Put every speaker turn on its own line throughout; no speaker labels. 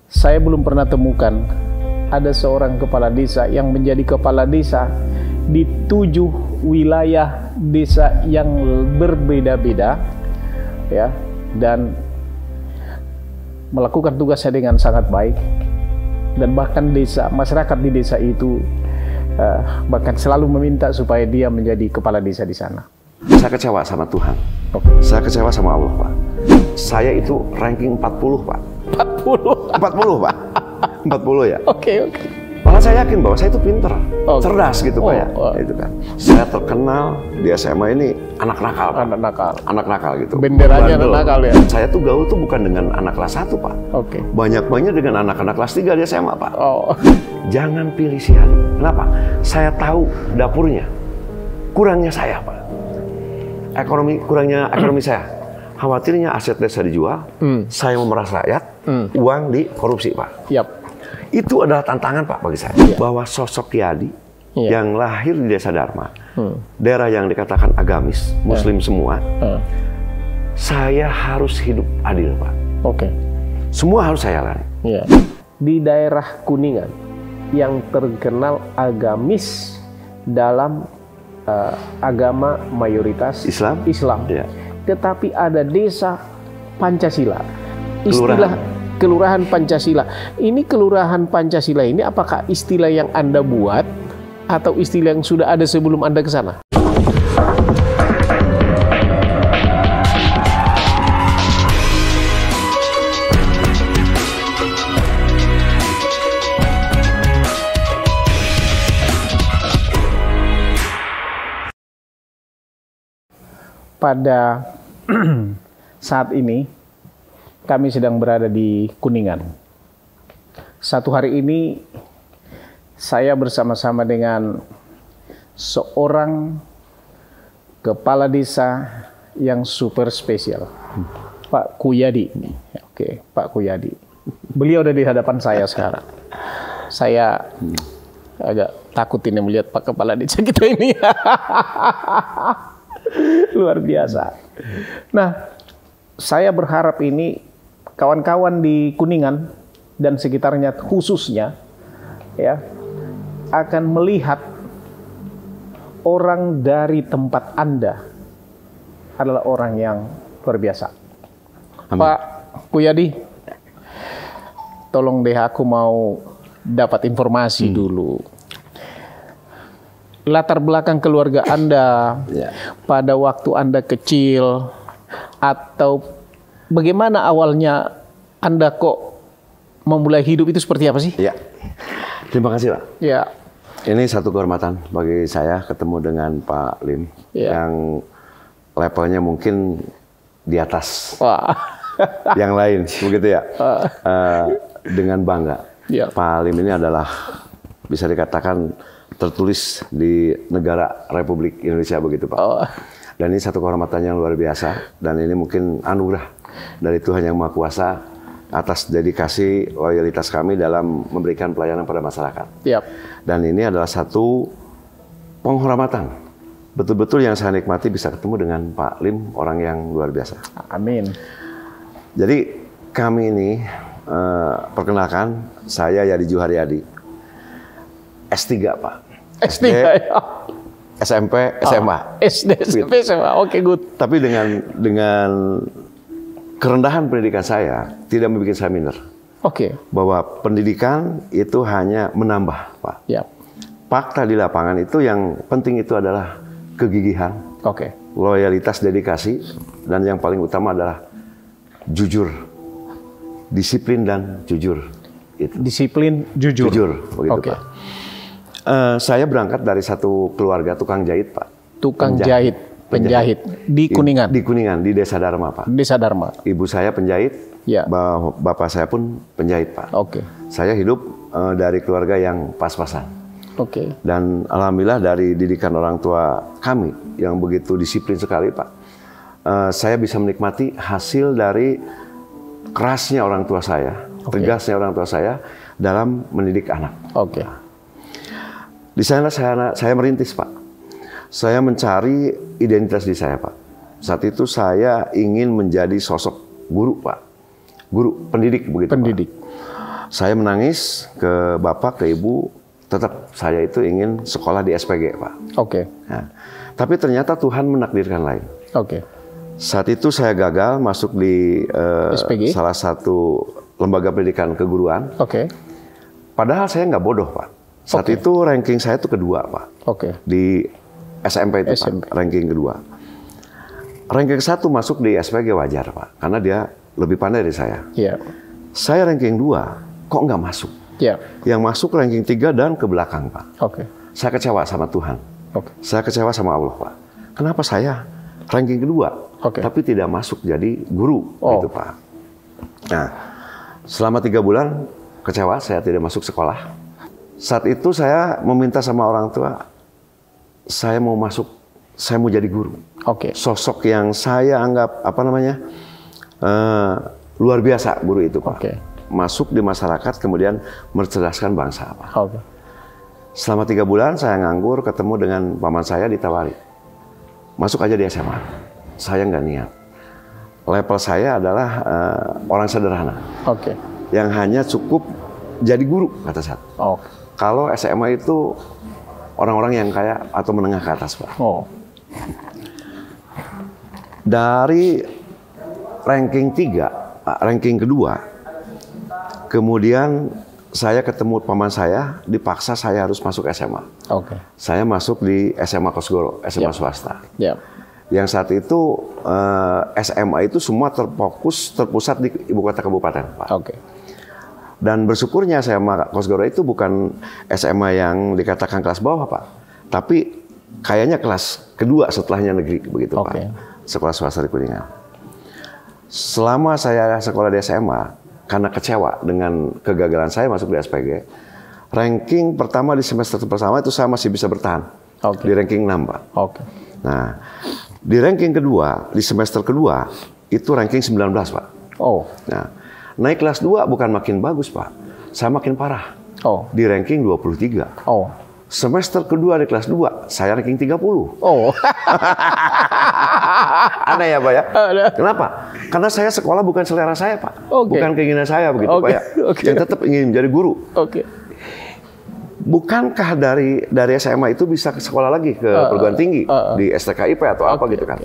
Saya belum pernah temukan ada seorang kepala desa yang menjadi kepala desa di 7 wilayah desa yang berbeda-beda, ya, dan melakukan tugasnya dengan sangat baik, dan bahkan masyarakat di desa itu bahkan selalu meminta supaya dia menjadi kepala desa di sana.
Saya kecewa sama Tuhan. Saya kecewa sama Allah, Pak. Saya itu ranking 40, Pak. 40, Pak. 40 ya.
Oke.
Malah saya yakin bahwa saya itu pinter, cerdas gitu, Pak ya. Itu kan. Saya terkenal di SMA ini anak nakal, Pak. Anak nakal gitu.
Benderanya anak nakal ya.
Saya tuh gaul tuh bukan dengan anak kelas 1, Pak.
Oke.
Banyak-banyak dengan anak-anak kelas 3 di SMA, Pak. Jangan pilih si Ali. Kenapa? Saya tahu dapurnya. Kurangnya saya, Pak. Kurangnya ekonomi saya. Khawatirnya aset desa dijual, saya memeras rakyat, uang dikorupsi, Pak.
Yap.
Itu adalah tantangan, Pak, bagi saya. Bahwa sosok Yadi yang lahir di Desa Dharma, daerah yang dikatakan agamis, Muslim semua, saya harus hidup adil, Pak.
Oke.
Semua harus saya lalui.
Di daerah Kuningan yang terkenal agamis dalam agama mayoritas Islam. Ya. Tetapi ada desa Pancasila, istilah Kelurahan Pancasila. Ini Kelurahan Pancasila ini apakah istilah yang Anda buat atau istilah yang sudah ada sebelum Anda ke sana? Pada saat ini kami sedang berada di Kuningan. Satu hari ini saya bersama-sama dengan seorang kepala desa yang super spesial, Pak Kuyadi. Oke, Pak Kuyadi. Beliau ada di hadapan saya sekarang. Saya agak takut ini melihat Pak Kepala Desa kita ini. Luar biasa. Nah, saya berharap ini kawan-kawan di Kuningan dan sekitarnya khususnya ya akan melihat orang dari tempat Anda adalah orang yang luar biasa. Amin. Pak Kuyadi, tolong deh aku mau dapat informasi dulu. Latar belakang keluarga Anda pada waktu Anda kecil, atau bagaimana awalnya Anda kok memulai hidup itu seperti apa sih?
Ya, terima kasih, Pak.
Ya.
Ini satu kehormatan bagi saya ketemu dengan Pak Lim yang levelnya mungkin di atas yang lain, begitu ya. Dengan bangga, Pak Lim ini adalah bisa dikatakan tertulis di negara Republik Indonesia, begitu, Pak. Dan ini satu kehormatan yang luar biasa, dan ini mungkin anugerah dari Tuhan Yang Maha Kuasa atas dedikasi loyalitas kami dalam memberikan pelayanan pada masyarakat. Dan ini adalah satu penghormatan betul-betul yang saya nikmati bisa ketemu dengan Pak Lim, orang yang luar biasa.
Amin.
Jadi kami ini perkenalkan, saya Yadi Juharyadi, S3, Pak.
S3 ya.
SMP, SMA.
SD, SMP, SMA. Oke, good.
Tapi dengan kerendahan pendidikan saya tidak membuat saya minder.
Oke.
Bahwa pendidikan itu hanya menambah, Pak. Fakta di lapangan itu yang penting itu adalah kegigihan, loyalitas, dedikasi, dan yang paling utama adalah jujur, disiplin dan jujur. Itu.
Disiplin, jujur.
Begitu, Pak. Saya berangkat dari satu keluarga tukang jahit, Pak.
Tukang jahit, penjahit di Kuningan.
Di Kuningan, di Desa Dharma, Pak.
Desa Dharma.
Ibu saya penjahit, bapak saya pun penjahit, Pak. Saya hidup dari keluarga yang pas-pasan. Dan alhamdulillah dari didikan orang tua kami yang begitu disiplin sekali, Pak. Saya bisa menikmati hasil dari kerasnya orang tua saya, tegasnya orang tua saya dalam mendidik anak. Di sana saya merintis, Pak. Saya mencari identitas di saya, Pak. Saat itu saya ingin menjadi sosok guru, Pak. Guru, pendidik begitu,
Pendidik.
Pak. Saya menangis ke bapak, ke ibu, tetap saya itu ingin sekolah di SPG, Pak.
Oke.
Nah, tapi ternyata Tuhan menakdirkan lain.
Oke.
Saat itu saya gagal masuk di salah satu lembaga pendidikan keguruan.
Oke.
Padahal saya nggak bodoh, Pak. Saat itu ranking saya itu kedua, Pak.
Oke.
Di SMP itu, Pak, ranking kedua. Ranking 1 masuk di SPG wajar, Pak, karena dia lebih pandai dari saya.
Iya.
Saya ranking 2, kok nggak masuk?
Iya.
Yang masuk ranking 3 dan ke belakang, Pak.
Oke.
Saya kecewa sama Tuhan.
Oke.
Saya kecewa sama Allah, Pak. Kenapa saya ranking kedua, tapi tidak masuk jadi guru, gitu, Pak. Nah, selama 3 bulan kecewa, saya tidak masuk sekolah. Saat itu saya meminta sama orang tua, saya mau masuk, saya mau jadi guru.
Oke.
Sosok yang saya anggap luar biasa guru itu, Pak.
Oke.
Masuk di masyarakat, kemudian mencerdaskan bangsa, Pak.
Oke.
Selama 3 bulan saya nganggur, ketemu dengan paman saya ditawari, masuk aja di SMA. Saya nggak niat. Level saya adalah orang sederhana.
Oke.
Yang hanya cukup jadi guru, kata saya.
Oh.
Kalau SMA itu orang-orang yang kaya atau menengah ke atas, Pak.
Oh.
Dari ranking 3, ranking kedua, kemudian saya ketemu paman saya, dipaksa saya harus masuk SMA.
Oke.
Saya masuk di SMA Kosgoro, SMA swasta.
Yep.
Yang saat itu SMA itu semua terpusat di ibu kota kabupaten, Pak.
Oke.
Dan bersyukurnya SMA Kosgoro itu bukan SMA yang dikatakan kelas bawah, Pak. Tapi kayaknya kelas kedua setelahnya negeri, begitu, Pak. Sekolah swasta di Kuningan. Selama saya sekolah di SMA, karena kecewa dengan kegagalan saya masuk di SPG, ranking pertama di semester pertama itu saya masih bisa bertahan. Di ranking 6, Pak. Nah, di ranking kedua, di semester kedua, itu ranking 19, Pak. Nah, naik kelas 2 bukan makin bagus, Pak. Saya makin parah. Di ranking 23. Semester kedua di kelas 2, saya ranking 30. Aneh ya, Pak ya? Kenapa? Karena saya sekolah bukan selera saya, Pak. Bukan keinginan saya, begitu, Pak ya. Yang tetap ingin menjadi guru. Bukankah dari SMA itu bisa ke sekolah lagi ke perguruan tinggi di STKIP atau apa gitu kan?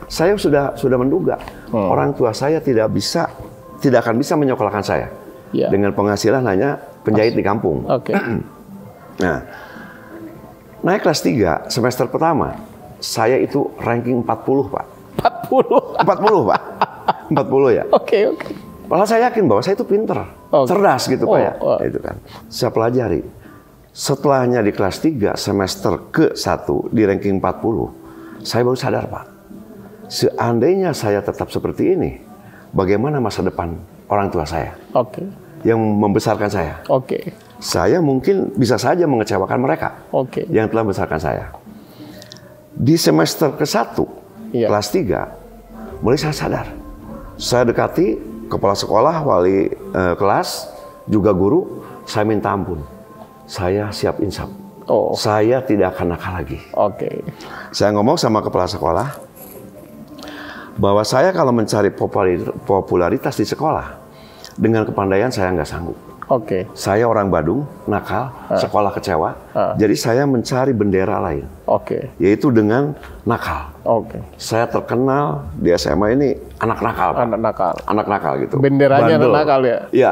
Saya sudah menduga orang tua saya tidak akan bisa menyekolahkan saya dengan penghasilan hanya penjahit di kampung. Nah, naik kelas 3 semester pertama saya itu ranking 40, Pak. 40, Pak. 40 ya. Padahal saya yakin bahwa saya itu pinter, cerdas gitu, Pak ya. Itu kan. Saya pelajari. Setelahnya di kelas 3 semester ke-1 di ranking 40, saya baru sadar, Pak. Seandainya saya tetap seperti ini, bagaimana masa depan orang tua saya? Yang membesarkan saya. Saya mungkin bisa saja mengecewakan mereka yang telah membesarkan saya. Di semester ke-1, kelas 3, mulai saya sadar. Saya dekati kepala sekolah, wali kelas, juga guru, saya minta ampun. Saya siap insaf. Saya tidak akan nakal lagi. Saya ngomong sama kepala sekolah bahwa saya kalau mencari popularitas di sekolah dengan kepandaian saya nggak sanggup. Saya orang Badung, nakal, sekolah kecewa. Jadi saya mencari bendera lain, yaitu dengan nakal. Saya terkenal di SMA ini anak nakal, Pak. Anak nakal gitu.
Benderanya anak nakal ya?
Iya.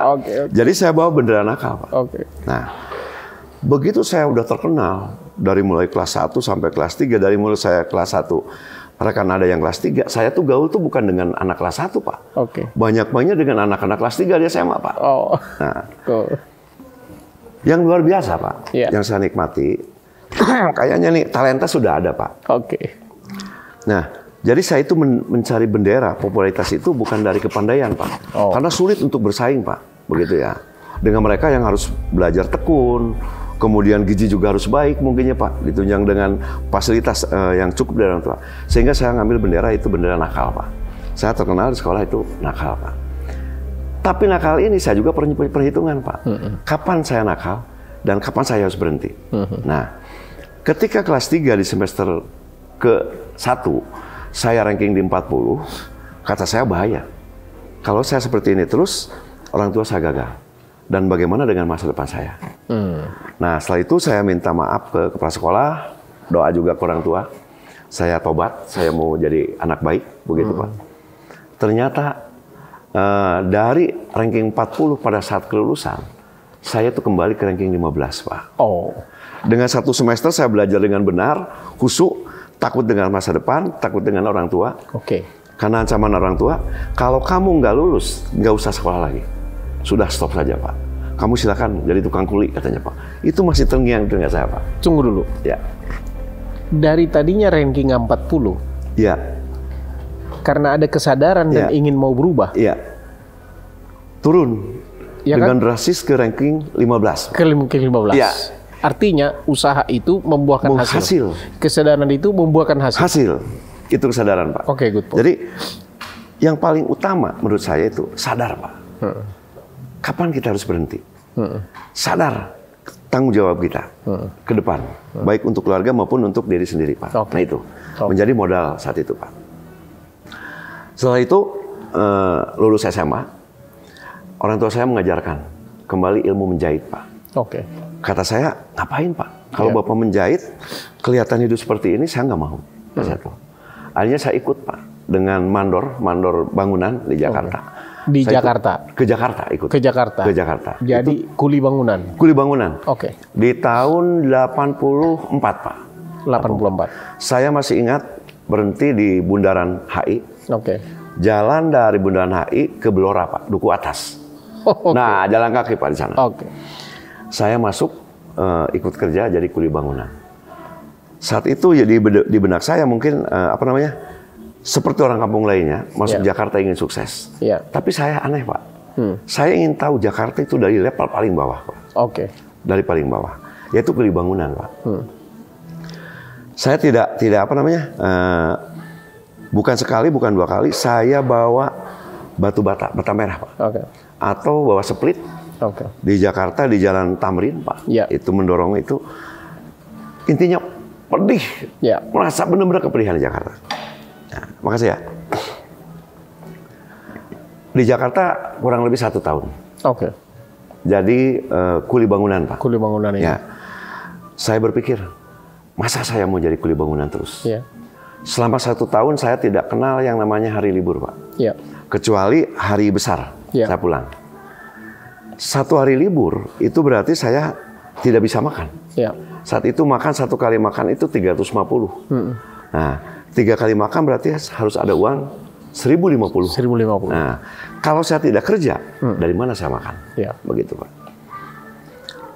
Jadi saya bawa bendera nakal, Pak. Nah, begitu saya udah terkenal, dari mulai kelas 1 sampai kelas 3, dari mulai saya kelas 1, rekan ada yang kelas 3, saya tuh gaul tuh bukan dengan anak kelas 1, Pak. Banyak-banyak dengan anak-anak kelas 3 di SMA, Pak. Nah, yang luar biasa, Pak, yang saya nikmati, kayaknya nih talenta sudah ada, Pak. Nah, jadi saya itu mencari bendera, popularitas itu bukan dari kepandaian, Pak. Karena sulit untuk bersaing, Pak. Begitu ya. Dengan mereka yang harus belajar tekun, kemudian gizi juga harus baik mungkinnya, Pak, ditunjang dengan fasilitas yang cukup dari orang tua. Sehingga saya ngambil bendera itu bendera nakal, Pak. Saya terkenal di sekolah itu nakal, Pak. Tapi nakal ini saya juga perhitungan, Pak. Kapan saya nakal dan kapan saya harus berhenti. Nah, ketika kelas 3 di semester ke-1, saya ranking di 40, kata saya bahaya. Kalau saya seperti ini terus, orang tua saya gagal. dan bagaimana dengan masa depan saya. Nah, setelah itu saya minta maaf ke kepala sekolah, doa juga ke orang tua. Saya tobat, saya mau jadi anak baik, begitu Pak. Ternyata dari ranking 40 pada saat kelulusan, saya tuh kembali ke ranking 15, Pak.
Oh.
Dengan 1 semester saya belajar dengan benar, khusyuk, takut dengan masa depan, takut dengan orang tua.
Oke.
Karena ancaman orang tua, kalau kamu nggak lulus, nggak usah sekolah lagi. Sudah stop saja, Pak. Kamu silakan jadi tukang kuli, katanya, Pak. Itu masih terngiang dengan saya, Pak.
Tunggu dulu.
Ya.
Dari tadinya ranking 40.
Ya.
Karena ada kesadaran dan ingin mau berubah.
Iya. Turun. Ya, dengan kan? Drastis ke ranking 15.
Ke 15. Ya. Artinya usaha itu membuahkan hasil. Kesadaran itu membuahkan hasil.
Hasil. Itu kesadaran, Pak.
Oke, good point.
Jadi yang paling utama menurut saya itu sadar, Pak. Kapan kita harus berhenti? Sadar tanggung jawab kita ke depan, baik untuk keluarga maupun untuk diri sendiri, Pak. Nah itu menjadi modal saat itu, Pak. Setelah itu lulus SMA, orang tua saya mengajarkan kembali ilmu menjahit, Pak.
Oke.
Kata saya, ngapain, Pak? Kalau Bapak menjahit, kelihatan hidup seperti ini, saya nggak mau. Akhirnya saya ikut, Pak, dengan mandor bangunan di Jakarta.
Di Jakarta?
Ke Jakarta ikut.
Ke Jakarta?
Ke Jakarta.
Jadi kuli bangunan?
Kuli bangunan.
Oke.
Di tahun 84, Pak.
84.
Saya masih ingat berhenti di Bundaran HI.
Oke.
Jalan dari Bundaran HI ke Blora, Pak, Duku Atas. Nah, jalan kaki, Pak, di sana.
Oke.
Saya masuk ikut kerja jadi kuli bangunan. Saat itu ya di benak saya mungkin seperti orang kampung lainnya masuk Jakarta ingin sukses. Tapi saya aneh, Pak. Saya ingin tahu Jakarta itu dari level paling bawah, Pak.
Oke.
Dari paling bawah, yaitu kuli bangunan, Pak. Saya tidak bukan sekali, bukan 2 kali saya bawa batu bata merah, Pak. Atau bawa split. Di Jakarta di Jalan Tamrin, Pak. Itu mendorong itu. Intinya pedih. Merasa benar-benar kepedihan di Jakarta. Nah, makasih ya. Di Jakarta kurang lebih 1 tahun. Jadi kuli bangunan, Pak.
Kuli bangunan ini.
Ya. Saya berpikir, masa saya mau jadi kuli bangunan terus? Selama 1 tahun saya tidak kenal yang namanya hari libur, Pak. Kecuali hari besar, saya pulang. 1 hari libur itu berarti saya tidak bisa makan. Saat itu makan 1 kali makan itu 350. Nah, 3 kali makan berarti harus ada uang 1.050. Nah, kalau saya tidak kerja, dari mana saya makan? Begitu, Pak.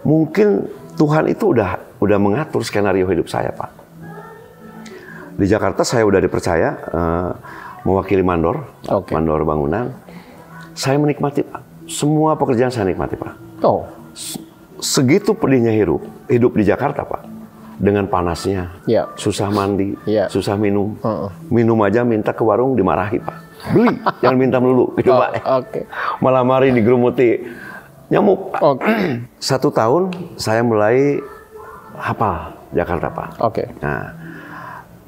Mungkin Tuhan itu udah mengatur skenario hidup saya, Pak. Di Jakarta saya udah dipercaya mewakili mandor bangunan. Saya menikmati, Pak. Semua pekerjaan saya nikmati, Pak. Segitu pedihnya hidup di Jakarta, Pak. Dengan panasnya, susah mandi, susah minum. Minum aja minta ke warung dimarahi, Pak. Beli, jangan minta melulu, gitu, Pak. Malam hari digerumuti nyamuk. 1 tahun saya mulai hafal Jakarta, Pak. Nah,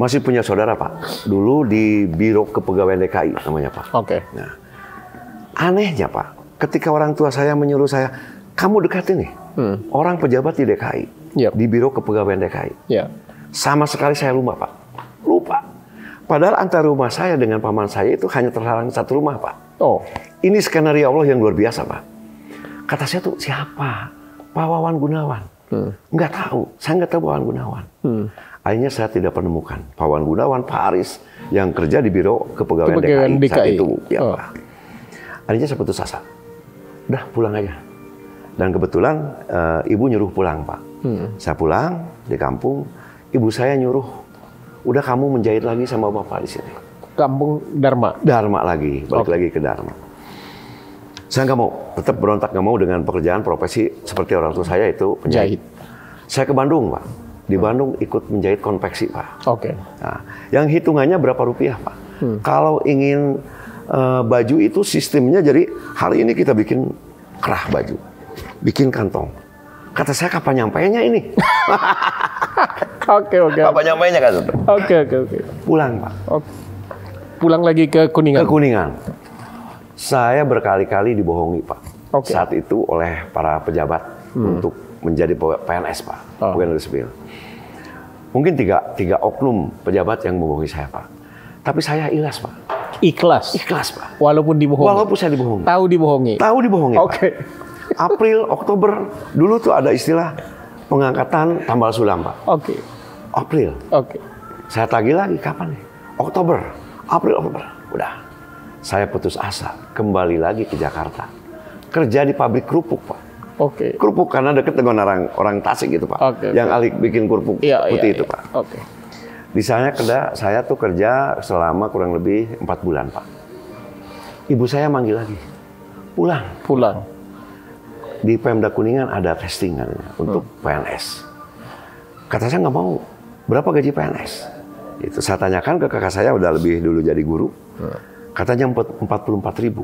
masih punya saudara, Pak. Dulu di Biro Kepegawaian DKI namanya, Pak. Nah, anehnya, Pak. Ketika orang tua saya menyuruh saya, kamu dekatin nih orang pejabat di DKI, di Biro Kepegawaian DKI. Sama sekali saya lupa, Pak. Lupa. Padahal antara rumah saya dengan paman saya itu hanya terhalang 1 rumah, Pak. Ini skenario Allah yang luar biasa, Pak. Kata saya tuh, siapa? Pak Wawan Gunawan. Nggak tahu. Saya nggak tahu Pak Wawan Gunawan. Akhirnya saya tidak menemukan Pak Wawan Gunawan, Pak Aris, yang kerja di Biro Kepegawaian DKI saat itu. Pak. Akhirnya saya putus asa. Udah pulang aja. Dan kebetulan ibu nyuruh pulang, Pak. Saya pulang di kampung, ibu saya nyuruh, udah kamu menjahit lagi sama bapak di sini.
Kampung Dharma?
Dharma lagi, balik lagi ke Dharma. Saya nggak mau, tetap berontak nggak mau dengan pekerjaan profesi seperti orang tua saya itu penjahit. Saya ke Bandung, Pak. Di Bandung ikut menjahit konveksi, Pak. Nah, yang hitungannya berapa rupiah, Pak? Kalau ingin baju itu sistemnya, jadi hari ini kita bikin kerah baju, bikin kantong. Kata saya, kapan nyampainya ini? Kapan nyampainya, kan? Pulang, Pak.
Pulang lagi ke Kuningan?
Ke Kuningan. Saya berkali-kali dibohongi, Pak. saat itu oleh para pejabat untuk menjadi PNS, Pak, pegawai negeri sipil. Mungkin tiga oknum pejabat yang membohongi saya, Pak. Tapi saya ikhlas, Pak.
Ikhlas?
Ikhlas, Pak.
Walaupun dibohongi?
Walaupun saya dibohongi.
Tahu dibohongi?
Tahu dibohongi,
Oke.
April, Oktober, dulu tuh ada istilah pengangkatan tambal sulam, Pak.
Oke.
April.
Oke.
Saya tagih lagi, kapan nih? Oktober, April, Oktober. Udah. Saya putus asa, kembali lagi ke Jakarta. Kerja di pabrik kerupuk, Pak.
Oke.
Kerupuk karena deket dengan orang Tasik gitu, Pak. Yang Alik bikin kerupuk putih itu, Pak.
Oke.
Di sana saya tuh kerja selama kurang lebih 4 bulan, Pak. Ibu saya manggil lagi. Pulang. Di Pemda Kuningan ada testing katanya untuk PNS. Kata saya nggak mau. Berapa gaji PNS? Itu saya tanyakan ke kakak saya, udah lebih dulu jadi guru. Katanya 44.000.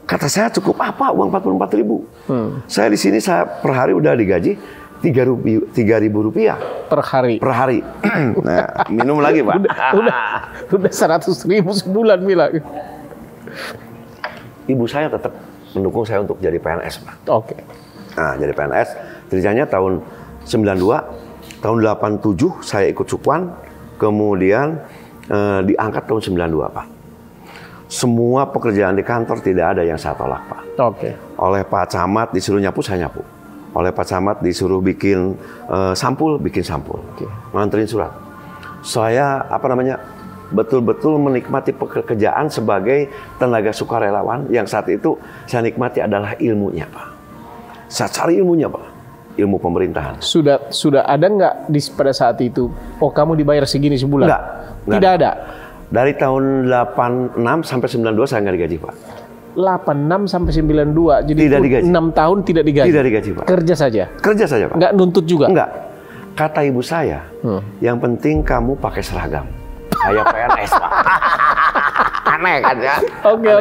Kata saya, cukup apa uang 44.000? Saya di sini per hari udah digaji 3.000 rupiah
per hari.
Nah, minum lagi, Pak.
udah 100.000 sebulan bilang.
Ibu saya tetap mendukung saya untuk jadi PNS, Pak.
Oke.
Nah, jadi PNS. Ceritanya tahun 92, tahun 87 saya ikut Sukwan, kemudian diangkat tahun 92, Pak. Semua pekerjaan di kantor tidak ada yang saya tolak, Pak.
Oke.
Oleh Pak Camat disuruh nyapu, saya nyapu. Oleh Pak Camat disuruh bikin sampul, bikin sampul. Nganterin surat. Saya betul-betul menikmati pekerjaan sebagai tenaga sukarelawan yang saat itu saya nikmati adalah ilmunya, Pak. Saya cari ilmunya, Pak. Ilmu pemerintahan.
Sudah ada nggak pada saat itu? Oh, kamu dibayar segini sebulan?
Nggak
Tidak ada.
Dari tahun 86 sampai 92 saya nggak digaji, Pak.
86 sampai 92, jadi
tidak digaji.
6 tahun tidak digaji?
Tidak digaji, Pak.
Kerja saja?
Kerja saja, Pak.
Nggak nuntut juga?
Nggak. Kata ibu saya, yang penting kamu pakai seragam. Kayak PNS, Pak. Aneh kan ya?
Oke.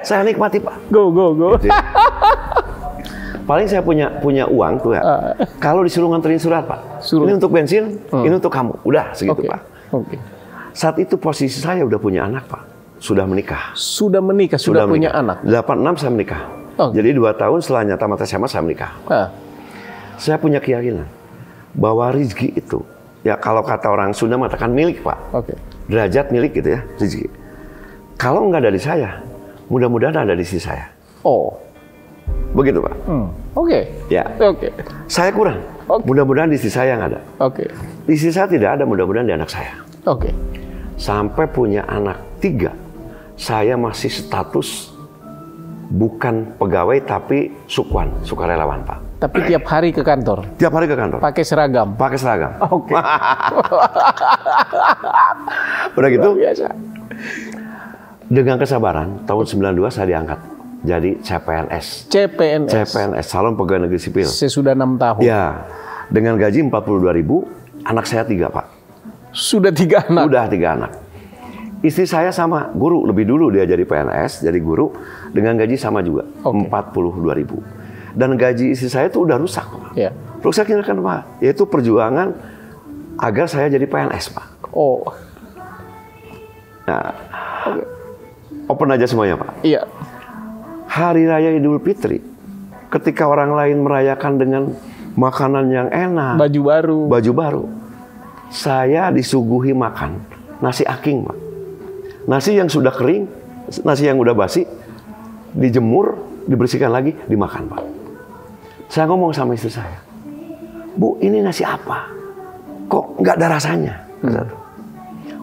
Saya nikmati, Pak.
Go.
Gitu. Paling saya punya uang tuh ya. Kalau disuruh nganterin surat, Pak. Ini untuk bensin, ini untuk kamu. Udah segitu, Pak.
Oke.
Saat itu posisi saya udah punya anak, Pak. Sudah menikah.
Sudah punya anak?
86 saya menikah. Jadi 2 tahun setelahnya tamat SMA saya menikah. Saya punya keyakinan bahwa rezeki itu, ya kalau kata orang Sunda mengatakan milik, Pak. Derajat milik gitu ya, rezeki. Kalau nggak dari saya, mudah-mudahan ada di sisi saya. Begitu, Pak. Ya. Saya kurang. Mudah-mudahan di sisi saya yang ada. Di sisi saya tidak ada, mudah-mudahan di anak saya. Sampai punya anak 3, saya masih status bukan pegawai tapi sukarelawan, Pak.
Tapi tiap hari ke kantor?
Tiap hari ke kantor.
Pakai seragam?
Pakai seragam. Udah gitu?
Biasa.
Dengan kesabaran, tahun 92 saya diangkat. Jadi CPNS. CPNS, calon pegawai negeri sipil.
Sesudah 6 tahun?
Ya. Dengan gaji 42.000, anak saya 3, Pak.
Sudah 3 anak?
Sudah 3 anak. Istri saya sama, guru. Lebih dulu dia jadi PNS, jadi guru. Dengan gaji sama juga, 42.000. Dan gaji istri saya itu udah rusak, Pak. Rusaknya kan, Pak? Yaitu perjuangan agar saya jadi PNS, Pak. Nah, open aja semuanya, Pak.
Iya.
Hari Raya Idul Fitri, ketika orang lain merayakan dengan makanan yang enak, baju baru, saya disuguhi makan nasi aking, Pak. Nasi yang sudah kering, nasi yang udah basi, dijemur, dibersihkan lagi, dimakan, Pak. Saya ngomong sama istri saya, Bu, ini nasi apa? Kok nggak ada rasanya?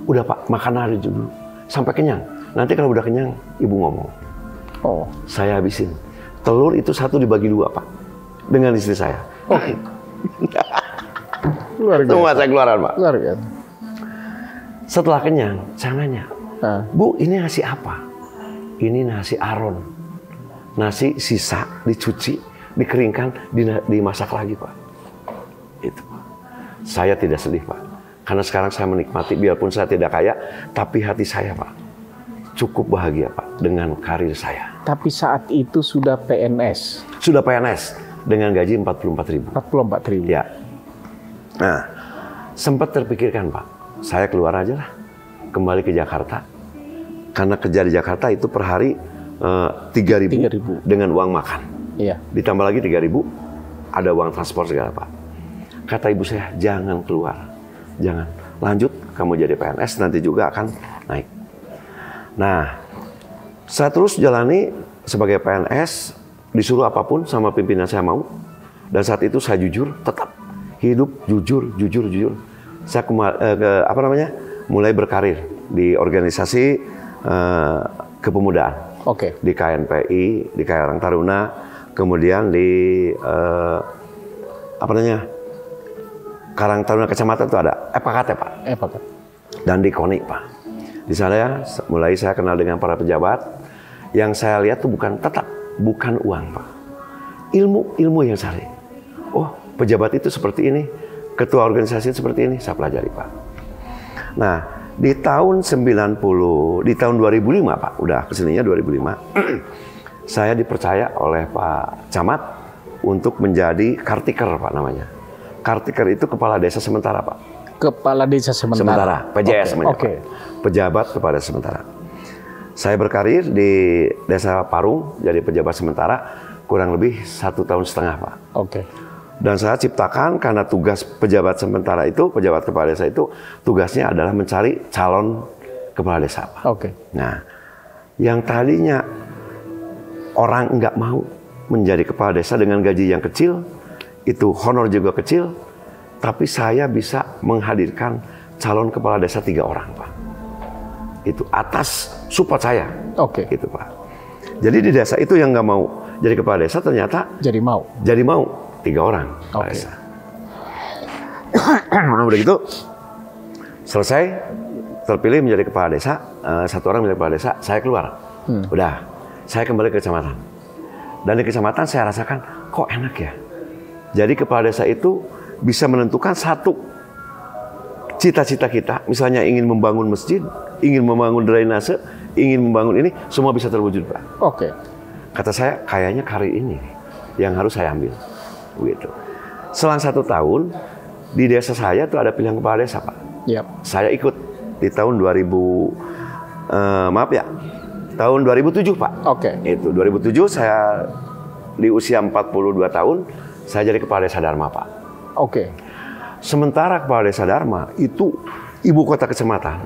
Udah, Pak, makan aja dulu sampai kenyang. Nanti kalau udah kenyang, Ibu ngomong. Saya habisin. Telur itu 1 dibagi 2, Pak. Dengan istri saya.
Luar biasa.
Semua saya keluaran, Pak.
Luar biasa.
Setelah kenyang, saya nanya, Bu, ini nasi apa? Ini nasi aron. Nasi sisa, dicuci, dikeringkan, dimasak lagi, Pak. Itu, Pak. Saya tidak sedih, Pak. Karena sekarang saya menikmati, biarpun saya tidak kaya, tapi hati saya, Pak, cukup bahagia, Pak, dengan karir saya.
Tapi saat itu sudah PNS?
Sudah PNS, dengan gaji 44.000.
44.000?
Ya. Nah, sempat terpikirkan, Pak, saya keluar aja lah, kembali ke Jakarta. Karena kerja di Jakarta itu per hari 3.000 dengan uang makan.
Iya.
Ditambah lagi 3.000 ada uang transport segala Pak. Kata ibu saya, jangan keluar, jangan lanjut kamu jadi PNS nanti juga akan naik. Nah, saya terus jalani sebagai PNS, disuruh apapun sama pimpinan saya mau. Dan saat itu saya jujur, tetap hidup jujur. Saya mulai berkarir di organisasi kepemudaan.
Oke.
Di KNPI, di Karang Taruna, kemudian di Karang Taruna Kecamatan itu ada EPAKAT ya Pak.
EPAKAT.
Dan di KONI Pak. Di sana mulai saya kenal dengan para pejabat. Yang saya lihat tuh bukan uang Pak. Ilmu yang saya lihat. Oh, pejabat itu seperti ini, ketua organisasi seperti ini, saya pelajari Pak. Nah, di tahun 2005 Pak, udah kesininya 2005, saya dipercaya oleh Pak Camat untuk menjadi kartiker Pak namanya. Kartiker itu kepala desa sementara Pak.
Kepala desa sementara.
PJS namanya Pak. Pejabat kepala desa sementara. Saya berkarir di Desa Parung jadi pejabat sementara kurang lebih 1,5 tahun Pak.
Oke.
Dan saya ciptakan karena tugas pejabat sementara itu, pejabat kepala desa itu tugasnya adalah mencari calon kepala desa Pak.
Oke.
Nah, yang tadinya orang nggak mau menjadi kepala desa dengan gaji yang kecil, itu honor juga kecil, tapi saya bisa menghadirkan calon kepala desa 3 orang Pak. Itu atas support saya.
Oke.
Gitu Pak. Jadi di desa itu yang nggak mau jadi kepala desa ternyata
jadi mau
3 orang kepala desa. Nah, udah gitu selesai terpilih menjadi kepala desa, 1 orang menjadi kepala desa, saya keluar. Udah, saya kembali ke kecamatan. Dan di kecamatan saya rasakan kok enak ya. Jadi kepala desa itu bisa menentukan satu cita-cita kita, misalnya ingin membangun masjid, ingin membangun drainase, ingin membangun ini, semua bisa terwujud Pak.
Oke.
Kata saya, kayaknya karir ini yang harus saya ambil. Gitu. Selang 1 tahun, di desa saya tuh ada pilihan kepala desa Pak.
Yep.
Saya ikut di tahun 2007 Pak.
Oke.
Itu 2007 saya di usia 42 tahun, saya jadi kepala desa Dharma Pak.
Oke.
Sementara kepala desa Dharma itu ibu kota kecamatan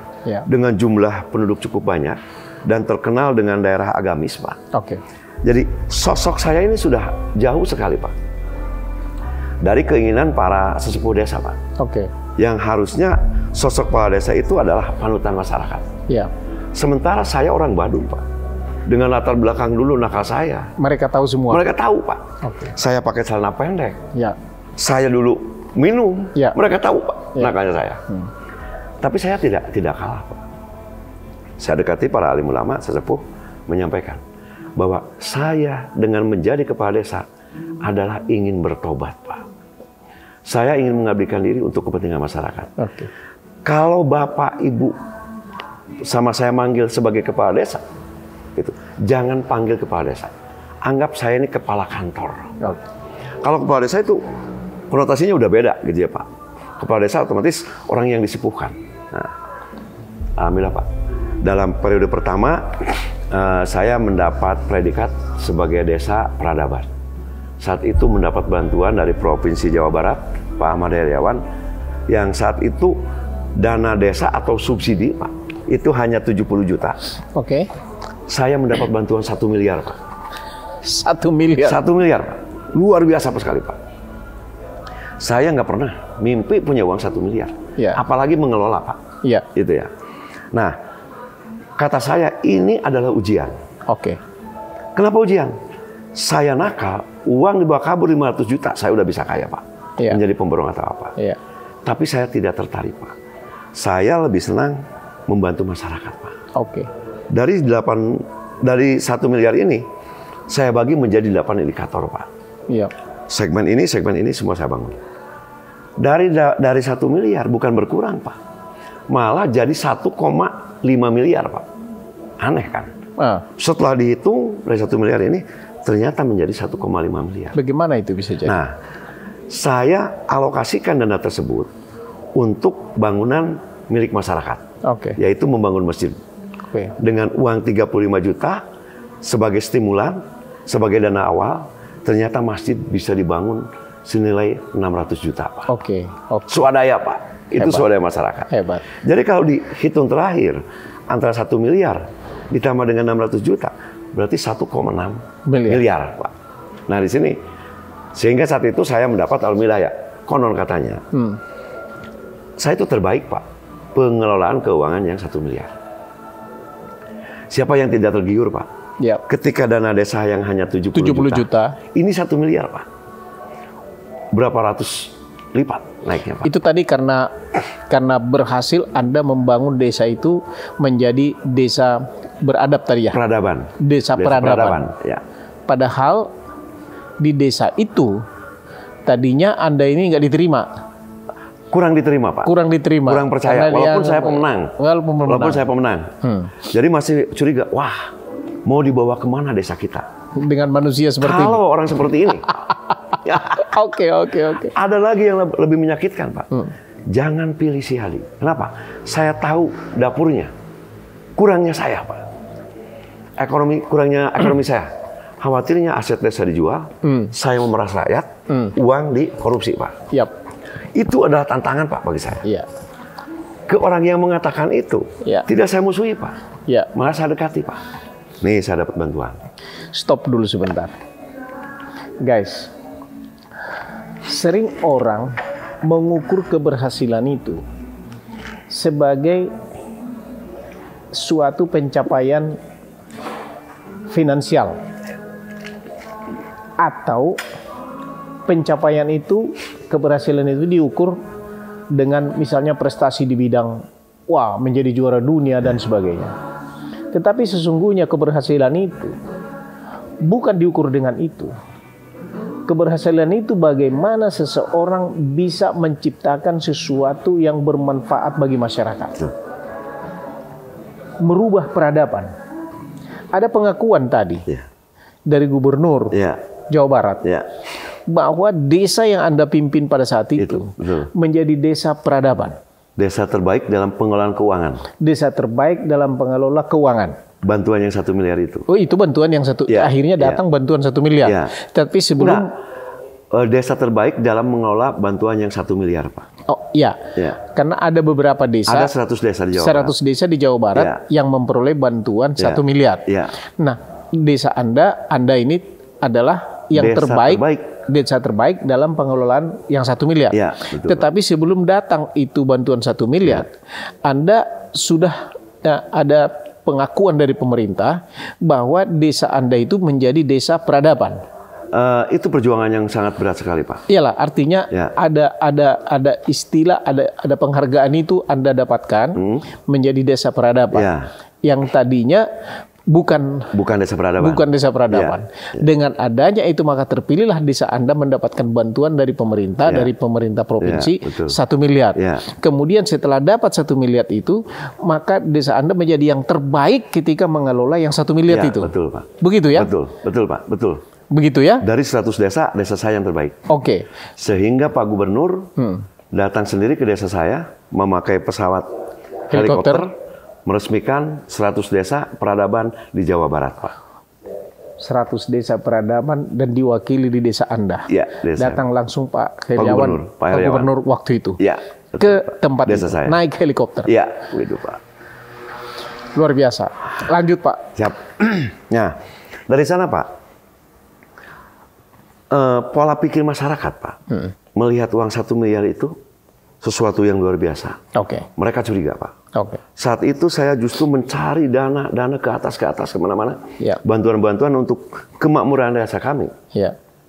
dengan jumlah penduduk cukup banyak dan terkenal dengan daerah agamis Pak.
Oke.
Jadi sosok saya ini sudah jauh sekali Pak dari keinginan para sesepuh desa Pak.
Oke.
Yang harusnya sosok kepala desa itu adalah panutan masyarakat.
Iya.
Sementara saya orang Badung Pak. Dengan latar belakang dulu nakal saya.
Mereka tahu semua.
Mereka tahu Pak.
Oke.
Saya pakai celana pendek.
Ya.
Saya dulu minum.
Ya.
Mereka tahu Pak nakalnya saya. Tapi saya tidak kalah Pak. Saya dekati para alim ulama sesepuh menyampaikan bahwa saya dengan menjadi kepala desa adalah ingin bertobat Pak. Saya ingin mengabdikan diri untuk kepentingan masyarakat.
Oke.
Kalau Bapak Ibu sama saya manggil sebagai kepala desa, gitu, jangan panggil kepala desa. Anggap saya ini kepala kantor.
Oke.
Kalau kepala desa itu konotasinya udah beda gitu ya Pak. Kepala desa otomatis orang yang disepuhkan. Nah, alhamdulillah Pak. Dalam periode pertama, saya mendapat predikat sebagai desa peradaban. Saat itu mendapat bantuan dari Provinsi Jawa Barat, Pak Ahmad Heriawan, yang saat itu dana desa atau subsidi Pak, itu hanya 70 juta.
Oke.
Saya mendapat bantuan 1 miliar Pak.
1 miliar?
1 miliar Pak. Luar biasa sekali Pak. Saya nggak pernah mimpi punya uang 1 miliar.
Ya.
Apalagi mengelola Pak.
Iya.
Itu ya. Nah, kata saya ini adalah ujian.
Oke.
Kenapa ujian? Saya nakal, uang dibawa kabur 500 juta, saya udah bisa kaya Pak.
Iya.
Menjadi pemborong atau apa.
Iya.
Tapi saya tidak tertarik Pak. Saya lebih senang membantu masyarakat Pak.
Oke.
Dari 1 miliar ini, saya bagi menjadi 8 indikator Pak.
Iya.
Segmen ini semua saya bangun. Dari 1 miliar bukan berkurang Pak. Malah jadi 1,5 miliar Pak. Aneh kan? Setelah dihitung dari 1 miliar ini, ternyata menjadi 1,5 miliar.
Bagaimana itu bisa jadi?
Nah, saya alokasikan dana tersebut untuk bangunan milik masyarakat.
Oke.
Yaitu membangun masjid.
Oke.
Dengan uang 35 juta, sebagai stimulan, sebagai dana awal, ternyata masjid bisa dibangun senilai 600 juta, Pak.
Oke.
Swadaya, Pak. Itu hebat. Swadaya masyarakat.
Hebat.
Jadi kalau dihitung terakhir, antara 1 miliar ditambah dengan 600 juta, berarti 1,6 miliar, Pak. Nah, di sini, sehingga saat itu saya mendapat alhamdulillah ya, konon katanya, saya itu terbaik, Pak, pengelolaan keuangan yang 1 miliar. Siapa yang tidak tergiur, Pak?
Ya.
Ketika dana desa yang hanya 70 juta, ini 1 miliar, Pak. Berapa ratus lipat naiknya, Pak?
Itu tadi karena berhasil Anda membangun desa itu menjadi desa beradab tadi ya?
Peradaban.
Desa peradaban.
Ya.
Padahal di desa itu tadinya Anda ini nggak diterima.
Kurang diterima, Pak.
Kurang diterima.
Kurang percaya. Walaupun saya pemenang. Walaupun saya pemenang. Jadi masih curiga, wah, mau dibawa kemana desa kita?
Dengan manusia seperti ini?
Kalau orang seperti ini.
Oke.
Ada lagi yang lebih menyakitkan, Pak. Jangan pilih si Ali. Kenapa? Saya tahu dapurnya. Kurangnya saya, Pak. Kurangnya ekonomi saya. Khawatirnya aset desa dijual, saya memeras rakyat, uang dikorupsi, Pak.
Yap.
Itu adalah tantangan, Pak, bagi saya.
Iya.
Ke orang yang mengatakan itu, tidak saya musuhi, Pak.
Iya.
Malah saya dekati, Pak. Nih, saya dapat bantuan.
Stop dulu sebentar. Guys, sering orang mengukur keberhasilan itu sebagai suatu pencapaian finansial atau pencapaian itu, keberhasilan itu diukur dengan misalnya prestasi di bidang menjadi juara dunia dan sebagainya. Tetapi sesungguhnya keberhasilan itu bukan diukur dengan itu. Keberhasilan itu bagaimana seseorang bisa menciptakan sesuatu yang bermanfaat bagi masyarakat. Merubah peradaban. Ada pengakuan tadi dari Gubernur Jawa Barat bahwa desa yang Anda pimpin pada saat itu menjadi desa peradaban.
Desa terbaik dalam pengelolaan keuangan.
Desa terbaik dalam pengelola keuangan.
Bantuan yang 1 miliar itu.
Oh, itu bantuan yang akhirnya datang bantuan 1 miliar. Tapi sebelum
desa terbaik dalam mengelola bantuan yang 1 miliar, Pak.
Oh iya. Karena ada beberapa desa.
Ada 100 desa di Jawa Barat.
100 desa di Jawa Barat yang memperoleh bantuan 1 miliar. Nah, desa Anda ini adalah yang desa terbaik dalam pengelolaan yang 1 miliar. Tetapi sebelum datang itu bantuan 1 miliar, Anda sudah ada pengakuan dari pemerintah bahwa desa Anda itu menjadi desa peradaban.
Itu perjuangan yang sangat berat sekali, Pak.
Iyalah, artinya ada istilah, ada penghargaan itu Anda dapatkan menjadi desa peradaban. Yang tadinya bukan desa peradaban. Dengan adanya itu maka terpilihlah desa Anda mendapatkan bantuan dari pemerintah, dari pemerintah provinsi 1 miliar. Kemudian setelah dapat 1 miliar itu, maka desa Anda menjadi yang terbaik ketika mengelola yang 1 miliar itu.
Betul, Pak.
Begitu ya?
Betul, Pak. Betul.
Begitu ya?
Dari 100 desa saya yang terbaik.
Oke.
Sehingga Pak Gubernur datang sendiri ke desa saya memakai pesawat helikopter meresmikan 100 desa peradaban di Jawa Barat, Pak.
100 desa peradaban dan diwakili di desa Anda.
Desa.
Datang langsung Pak Heriawan, Pak Gubernur waktu itu.
Betul,
ke tempat
desa
itu,
saya.
naik helikopter.
Begitu, Pak.
Luar biasa. Lanjut, Pak.
Siap. Nah, dari sana, Pak, pola pikir masyarakat, Pak, melihat uang 1 miliar itu sesuatu yang luar biasa. Mereka curiga, Pak. Saat itu saya justru mencari dana ke atas kemana-mana, bantuan-bantuan untuk kemakmuran desa kami.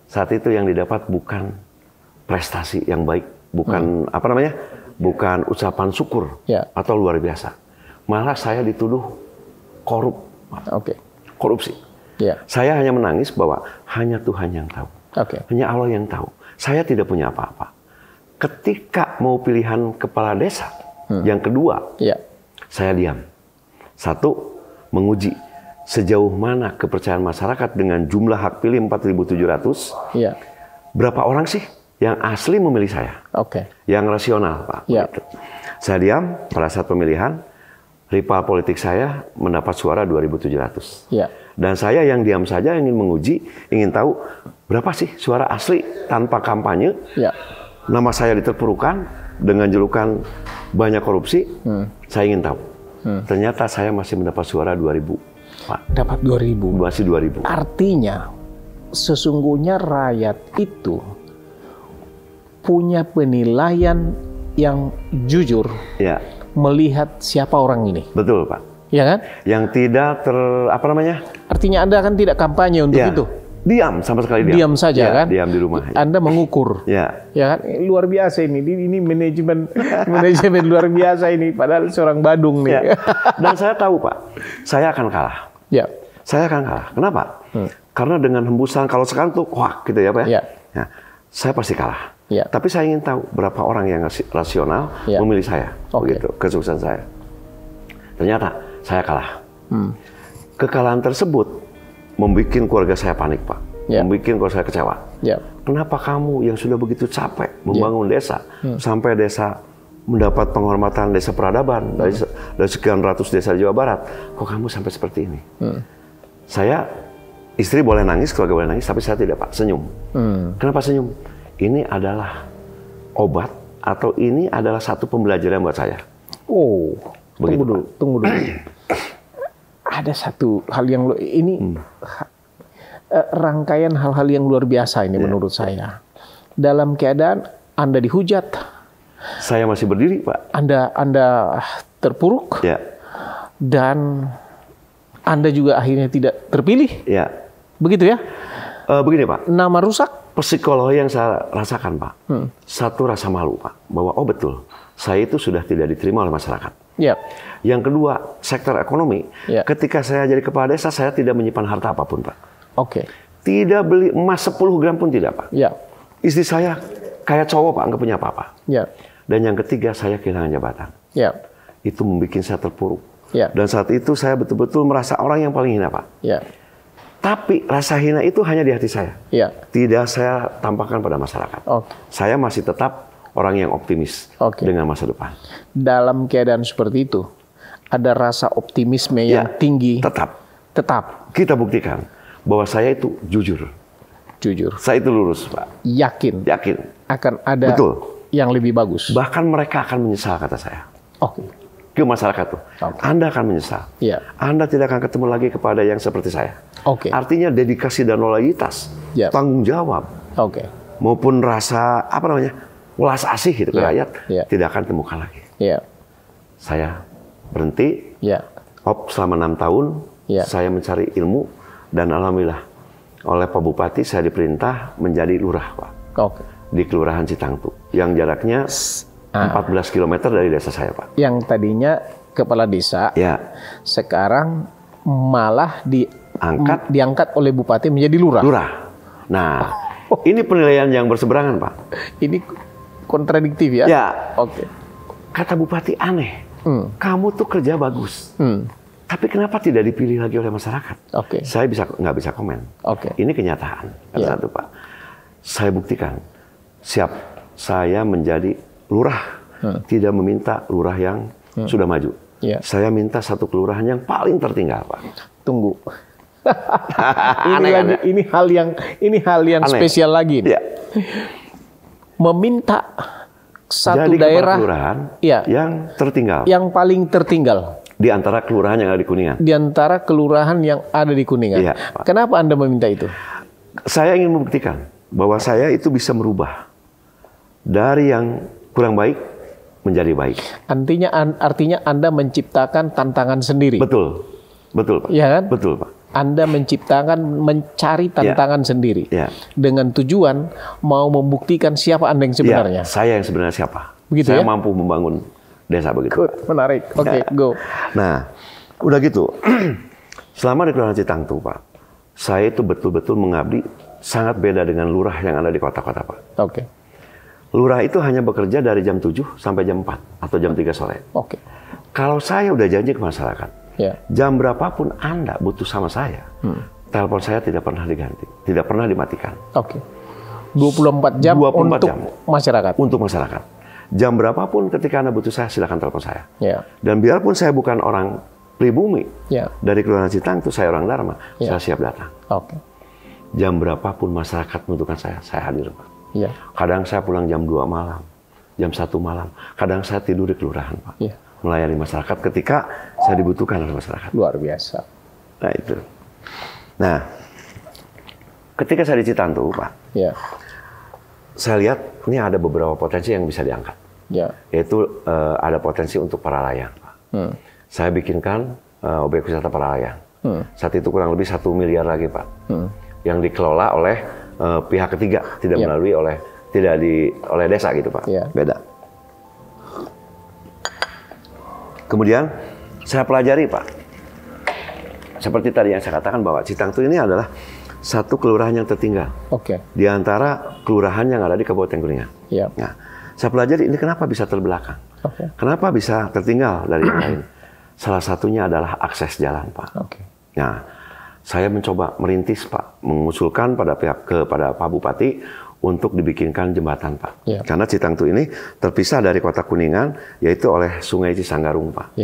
Saat itu yang didapat bukan prestasi yang baik, bukan bukan ucapan syukur atau luar biasa. Malah saya dituduh korupsi. Saya hanya menangis bahwa hanya Tuhan yang tahu, hanya Allah yang tahu. Saya tidak punya apa-apa. Ketika mau pilihan kepala desa, yang kedua, saya diam. Satu, menguji sejauh mana kepercayaan masyarakat dengan jumlah hak pilih 4.700. Berapa orang sih yang asli memilih saya? Yang rasional, Pak. Saya diam pada saat pemilihan, rival politik saya mendapat suara 2.700. Dan saya yang diam saja ingin menguji, ingin tahu berapa sih suara asli tanpa kampanye. Ya. Nama saya diterpurukan dengan julukan banyak korupsi. Saya ingin tahu. Ternyata saya masih mendapat suara 2.000, Pak.
Dapat 2.000.
Masih 2.000.
Artinya sesungguhnya rakyat itu punya penilaian yang jujur. Ya. Melihat siapa orang ini.
Betul, Pak.
Ya kan?
Yang tidak
Artinya Anda kan tidak kampanye untuk itu.
Diam, sama sekali diam.
Diam saja
ya,
kan?
Diam di rumah.
Anda mengukur.
Ya.
Ya kan? Luar biasa ini. Ini manajemen luar biasa ini. Padahal seorang Badung nih. Ya.
Dan saya tahu, Pak, saya akan kalah. Ya. Saya akan kalah. Kenapa? Karena dengan hembusan, kalau sekarang tuh, wah gitu ya Pak ya. Ya. Saya pasti kalah. Ya. Tapi saya ingin tahu berapa orang yang rasional memilih saya. Begitu, kesuksesan saya. Ternyata saya kalah. Kekalahan tersebut membuat keluarga saya panik, Pak. Membuat keluarga saya kecewa. Kenapa kamu yang sudah begitu capek membangun desa, sampai desa mendapat penghormatan desa peradaban dari sekian ratus desa di Jawa Barat, kok kamu sampai seperti ini? Saya, istri boleh nangis, keluarga boleh nangis, tapi saya tidak, Pak, senyum. Kenapa senyum? Ini adalah obat atau ini adalah satu pembelajaran buat saya.
Oh, begitu, tunggu dulu. Ada satu hal yang ini rangkaian hal-hal yang luar biasa ini menurut saya. Dalam keadaan Anda dihujat,
saya masih berdiri, Pak.
Anda terpuruk, dan Anda juga akhirnya tidak terpilih. Ya. Begitu ya?
Begini, Pak.
Nama rusak.
Psikologi yang saya rasakan, Pak. Satu, rasa malu, Pak. Bahwa, oh betul, saya itu sudah tidak diterima oleh masyarakat. Ya. Yang kedua, sektor ekonomi. Ya. Ketika saya jadi kepala desa, saya tidak menyimpan harta apapun, Pak.
Oke.
Tidak beli emas 10 gram pun tidak, Pak. Ya. Istri saya kayak cowok, Pak, nggak punya apa-apa. Ya. Dan yang ketiga, saya kehilangan jabatan. Ya. Itu membuat saya terpuruk. Ya. Dan saat itu saya betul-betul merasa orang yang paling hina, Pak. Ya. Tapi rasa hina itu hanya di hati saya. Ya. Tidak saya tampakkan pada masyarakat. Okay. Saya masih tetap orang yang optimis dengan masa depan.
Dalam keadaan seperti itu, ada rasa optimisme yang tinggi.
Tetap. Kita buktikan bahwa saya itu jujur. Saya itu lurus, Pak.
Yakin. Akan ada yang lebih bagus.
Bahkan mereka akan menyesal, kata saya. Ke masyarakat tuh. Anda akan menyesal. Ya. Anda tidak akan ketemu lagi kepada yang seperti saya. Artinya dedikasi dan loyalitas, tanggung jawab, maupun rasa welas asih gitu ke rakyat, tidak akan temukan lagi. Saya berhenti, selama 6 tahun, saya mencari ilmu, dan alhamdulillah oleh Pak Bupati saya diperintah menjadi lurah, Pak, di Kelurahan Citangtu, yang jaraknya 14 km dari desa saya, Pak.
Yang tadinya kepala desa, sekarang malah diangkat oleh Bupati menjadi lurah.
Nah, ini penilaian yang berseberangan, Pak.
Ini kontradiktif ya?
Ya. Kata Bupati, aneh. Kamu tuh kerja bagus. Tapi kenapa tidak dipilih lagi oleh masyarakat? Saya nggak bisa komen. Ini kenyataan. Satu, Pak. Saya buktikan. Siap. Saya menjadi lurah. Tidak meminta lurah yang sudah maju. Saya minta satu kelurahan yang paling tertinggal, Pak.
Tunggu. Ini hal yang aneh. Spesial lagi. Meminta satu
jadi
daerah
yang tertinggal.
Yang paling tertinggal.
Di antara kelurahan yang ada di Kuningan.
Di antara kelurahan yang ada di Kuningan. Kenapa Anda meminta itu?
Saya ingin membuktikan bahwa saya itu bisa merubah dari yang kurang baik menjadi baik.
Artinya Anda menciptakan tantangan sendiri.
Betul, Pak.
Ya kan?
Betul, Pak.
Anda mencari tantangan sendiri dengan tujuan mau membuktikan siapa Anda yang sebenarnya.
Saya yang sebenarnya siapa?
Begitu,
saya mampu membangun desa begitu.
Menarik. Go.
Nah, udah gitu. Selama di Kelurahan Citangtu, Pak, saya itu betul-betul mengabdi sangat beda dengan lurah yang ada di kota-kota, Pak. Lurah itu hanya bekerja dari jam 7 sampai jam 4 atau jam 3 sore. Kalau saya udah janji ke masyarakat, jam berapapun Anda butuh sama saya, telepon saya tidak pernah diganti, tidak pernah dimatikan.
24 jam untuk masyarakat.
Untuk masyarakat. Jam berapapun ketika Anda butuh saya, silakan telepon saya. Dan biarpun saya bukan orang pribumi dari Kelurahan Citang itu saya orang Dharma, saya siap datang. Jam berapapun masyarakat membutuhkan saya hadir, Pak. Kadang saya pulang jam 2 malam, jam 1 malam. Kadang saya tidur di kelurahan, Pak. Melayani masyarakat ketika saya dibutuhkan oleh masyarakat.
Luar biasa.
Nah itu. Nah, ketika saya di Citantu, Pak, saya lihat ini ada beberapa potensi yang bisa diangkat. Yaitu ada potensi untuk para layang, Pak. Saya bikinkan objek wisata para layang. Saat itu kurang lebih 1 miliar lagi, Pak. Yang dikelola oleh pihak ketiga, tidak melalui oleh desa gitu, Pak. Beda. Kemudian saya pelajari, Pak. Seperti tadi yang saya katakan bahwa Citantu ini adalah satu kelurahan yang tertinggal di antara kelurahan yang ada di Kabupaten Kuningan. Nah, saya pelajari ini kenapa bisa terbelakang, kenapa bisa tertinggal dari yang lain. Salah satunya adalah akses jalan, Pak. Nah, saya mencoba merintis, Pak, mengusulkan kepada Pak Bupati untuk dibikinkan jembatan, Pak. Karena Citantu ini terpisah dari kota Kuningan, yaitu oleh Sungai Cisanggarung, Pak.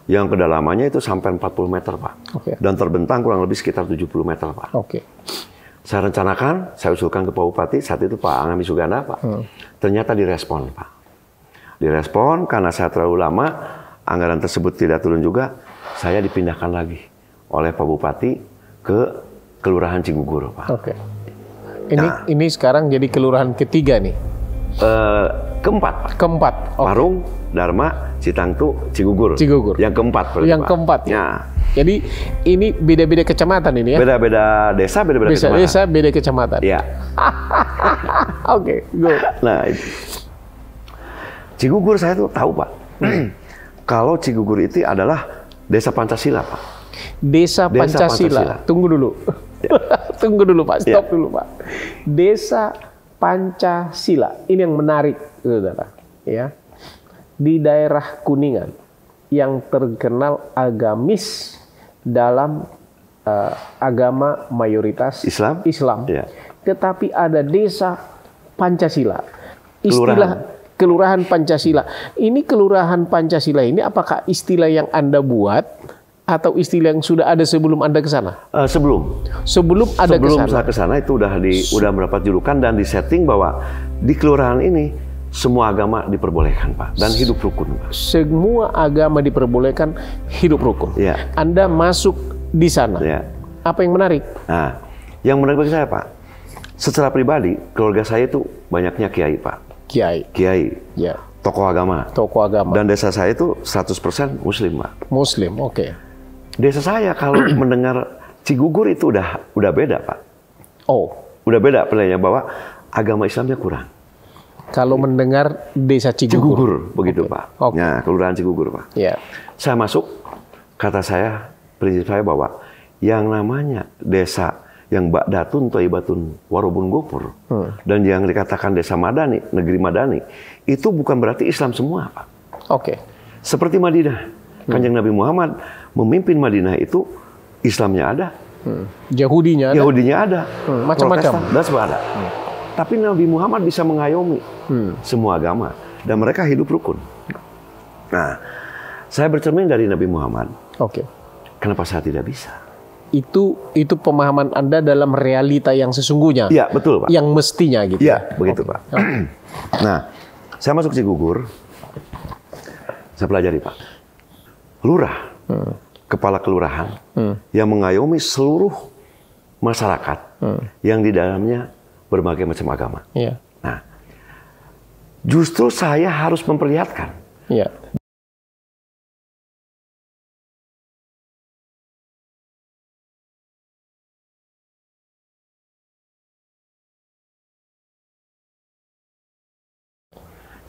Yang kedalamannya itu sampai 40 meter, Pak. Dan terbentang kurang lebih sekitar 70 meter, Pak. Saya rencanakan, saya usulkan ke Pak Bupati, saat itu Pak Angami Suganda, Pak. Ternyata direspon, Pak. Direspon karena saya terlalu lama, anggaran tersebut tidak turun juga, saya dipindahkan lagi oleh Pak Bupati ke Kelurahan Cigugur, Pak.
Ini sekarang jadi kelurahan ketiga nih?
Keempat, Pak.
Keempat.
Parung, Dharma, Citantu, Cigugur. Yang keempat.
Yang keempat. Jadi ini beda-beda kecamatan ini ya?
Beda-beda desa, beda-beda kecamatan.
Desa, beda kecamatan. Good.
Nah, Cigugur saya tuh tahu, Pak. Kalau Cigugur itu adalah desa Pancasila, Pak.
Desa Pancasila. Tunggu dulu. Tunggu dulu, Pak. Stop dulu, Pak. Desa Pancasila. Ini yang menarik, saudara. Ya. Di daerah Kuningan yang terkenal agamis dalam agama mayoritas Islam. Tetapi ada desa Pancasila. Istilah Kelurahan Pancasila. Ini Kelurahan Pancasila ini apakah istilah yang Anda buat atau istilah yang sudah ada sebelum Anda ke sana?
Sebelum saya ke sana itu udah mendapat julukan dan disetting bahwa di kelurahan ini semua agama diperbolehkan, Pak, dan hidup rukun, Pak.
Semua agama diperbolehkan, hidup rukun. Anda masuk di sana. Apa yang menarik?
Nah, yang menarik bagi saya, Pak, secara pribadi keluarga saya itu banyaknya kiai, Pak. Kiai. Tokoh agama. Dan desa saya itu 100% Muslim, Pak.
Muslim,
Desa saya kalau mendengar Cigugur itu udah beda, Pak. Udah beda penilaiannya bahwa agama Islamnya kurang.
Kalau mendengar desa Cigugur
begitu, Pak. Nah, Kelurahan Cigugur, Pak. Saya masuk, kata saya, prinsip saya bahwa yang namanya desa yang Ba'datun Thayyibatun Warobun Gofur dan yang dikatakan desa Madani, negeri Madani, itu bukan berarti Islam semua, Pak. Seperti Madinah. Kanjeng Nabi Muhammad memimpin Madinah itu Islamnya ada,
Yahudinya ada,
macam-macam dan sebagainya. Tapi Nabi Muhammad bisa mengayomi semua agama dan mereka hidup rukun. Nah, saya bercermin dari Nabi Muhammad. Kenapa saya tidak bisa?
Itu pemahaman Anda dalam realita yang sesungguhnya.
Iya, betul, Pak.
Yang mestinya gitu.
Iya, begitu, Pak. Nah, saya masuk Cigugur. Saya pelajari, Pak. Lurah, kepala kelurahan yang mengayomi seluruh masyarakat yang di dalamnya berbagai macam agama. Nah, justru saya harus memperlihatkan.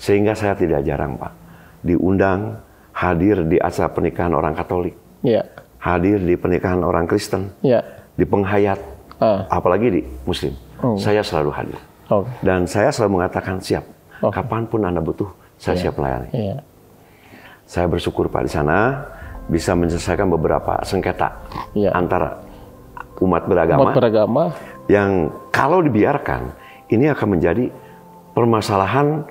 Sehingga saya tidak jarang, Pak, diundang hadir di acara pernikahan orang Katolik, hadir di pernikahan orang Kristen, di penghayat, apalagi di Muslim. Saya selalu hadir. Dan saya selalu mengatakan siap. Kapanpun Anda butuh, saya siap melayani. Saya bersyukur, Pak, di sana bisa menyelesaikan beberapa sengketa antara umat beragama yang kalau dibiarkan, ini akan menjadi permasalahan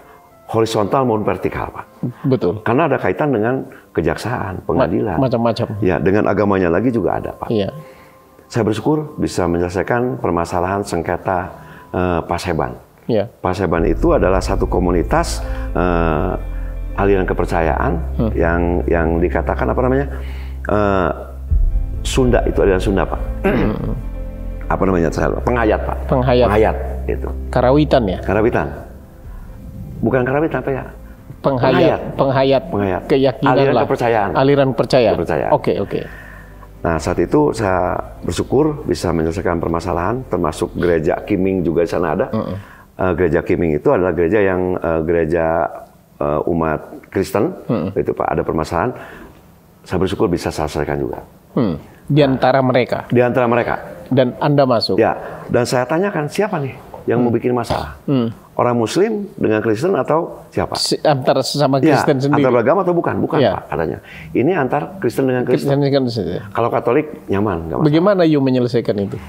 horizontal maupun vertikal, Pak.
Betul.
Karena ada kaitan dengan kejaksaan, pengadilan.
Macam-macam.
Ya, dengan agamanya lagi juga ada, Pak.
Iya.
Saya bersyukur bisa menyelesaikan permasalahan sengketa Paseban.
Iya.
Paseban itu adalah satu komunitas aliran kepercayaan yang dikatakan apa namanya? Sunda, itu aliran Sunda, Pak. Apa namanya? Penghayat, Pak. Penghayat itu.
Karawitan ya?
Karawitan. Bukan karawitan apa ya?
Penghayat. Keyakinan
aliran
lah.
Kepercayaan.
Aliran kepercayaan.
Oke. Nah, saat itu saya bersyukur bisa menyelesaikan permasalahan, termasuk gereja Kiming juga di sana ada. Gereja Kiming itu adalah gereja yang gereja umat Kristen. Itu, Pak, ada permasalahan. Saya bersyukur bisa selesaikan juga.
Di antara mereka?
Di antara mereka.
Dan Anda masuk?
Ya, dan saya tanyakan siapa nih yang mau bikin masalah? Orang Muslim dengan Kristen atau siapa?
Antara sesama Kristen sendiri?
Antar beragama atau bukan? Bukan, Pak, katanya. Ini antar Kristen dengan Kristen. Kalau Katolik, nyaman.
Bagaimana you menyelesaikan itu?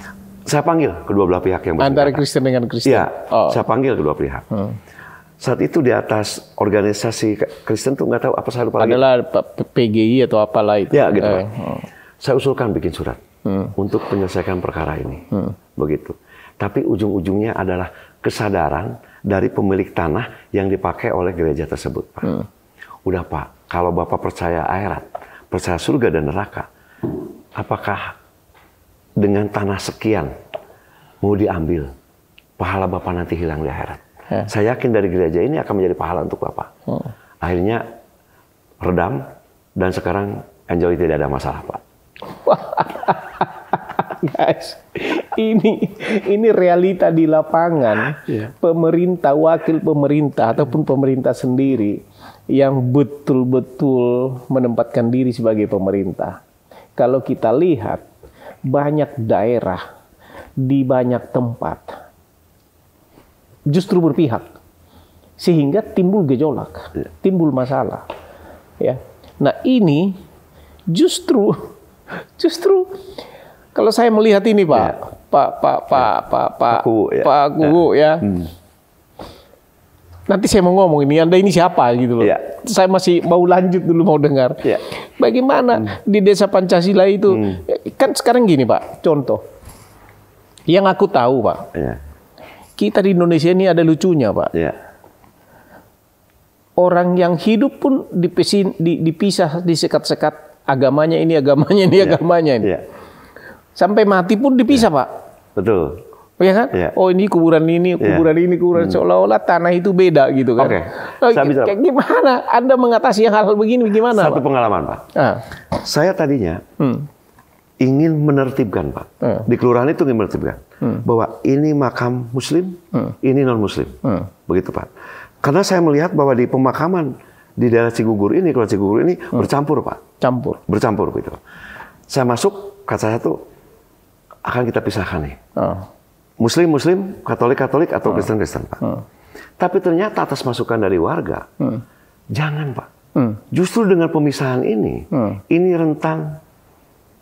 Saya panggil kedua belah pihak yang bersangkutan.
Antara Kristen dengan Kristen?
Iya, saya panggil kedua pihak. Saat itu di atas organisasi Kristen tuh nggak tahu apa, saya lupa lagi.
Adalah PGI atau apalah itu.
Ya, gitu. Saya usulkan bikin surat untuk menyelesaikan perkara ini. Begitu. Tapi ujung-ujungnya adalah kesadaran dari pemilik tanah yang dipakai oleh gereja tersebut, Pak. Udah, Pak, kalau Bapak percaya akhirat, percaya surga dan neraka, apakah dengan tanah sekian mau diambil, pahala Bapak nanti hilang di akhirat? Saya yakin dari gereja ini akan menjadi pahala untuk Bapak. Akhirnya redam, dan sekarang enjoy, tidak ada masalah, Pak.
Guys, ini realita di lapangan. Pemerintah, wakil pemerintah ataupun pemerintah sendiri yang betul-betul menempatkan diri sebagai pemerintah. Kalau kita lihat banyak daerah di banyak tempat justru berpihak, sehingga timbul gejolak, timbul masalah. Ya, nah ini justru kalau saya melihat ini, Pak, Pak Kubu, ya. Nanti saya mau ngomong ini, Anda ini siapa gitu loh. Saya masih mau lanjut dulu, mau dengar. Bagaimana di desa Pancasila itu, kan sekarang gini, Pak, contoh. Yang aku tahu, Pak, kita di Indonesia ini ada lucunya, Pak. Orang yang hidup pun dipisah, disekat-sekat, agamanya ini, agamanya ini. Sampai mati pun dipisah, Pak.
Betul.
Ya kan? Oh, ini kuburan ini, kuburan seolah-olah tanah itu beda gitu kan. Kayak gimana Anda mengatasi hal begini, gimana,
Satu
Pak?
pengalaman, Pak. Saya tadinya ingin menertibkan, Pak. Di kelurahan itu ingin menertibkan. Bahwa ini makam Muslim, ini non-Muslim. Begitu, Pak. Karena saya melihat bahwa di pemakaman di daerah Cigugur ini, Kelurahan Cigugur ini bercampur, Pak. Bercampur, gitu. Saya masuk, kata saya tuh, akan kita pisahkan nih. Muslim, Katolik, atau Kristen, Pak. Tapi ternyata atas masukan dari warga, jangan, Pak. Justru dengan pemisahan ini rentan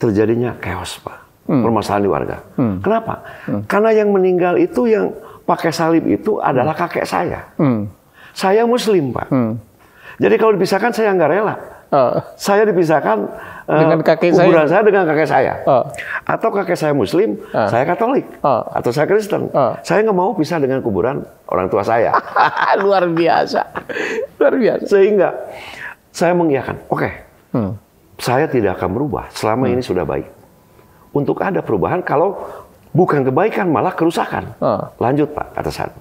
terjadinya chaos, Pak. Permasalahan di warga. Kenapa? Karena yang meninggal itu, yang pakai salib itu adalah kakek saya. Saya Muslim, Pak. Jadi kalau dipisahkan saya nggak rela. Saya dipisahkan dengan kuburan saya dengan kakek saya. Atau kakek saya Muslim, saya Katolik. Atau saya Kristen. Saya nggak mau pisah dengan kuburan orang tua saya.
Luar biasa.
Sehingga saya mengiyakan, oke, saya tidak akan berubah selama ini sudah baik. Untuk ada perubahan, kalau bukan kebaikan malah kerusakan. Lanjut, Pak, kata saya.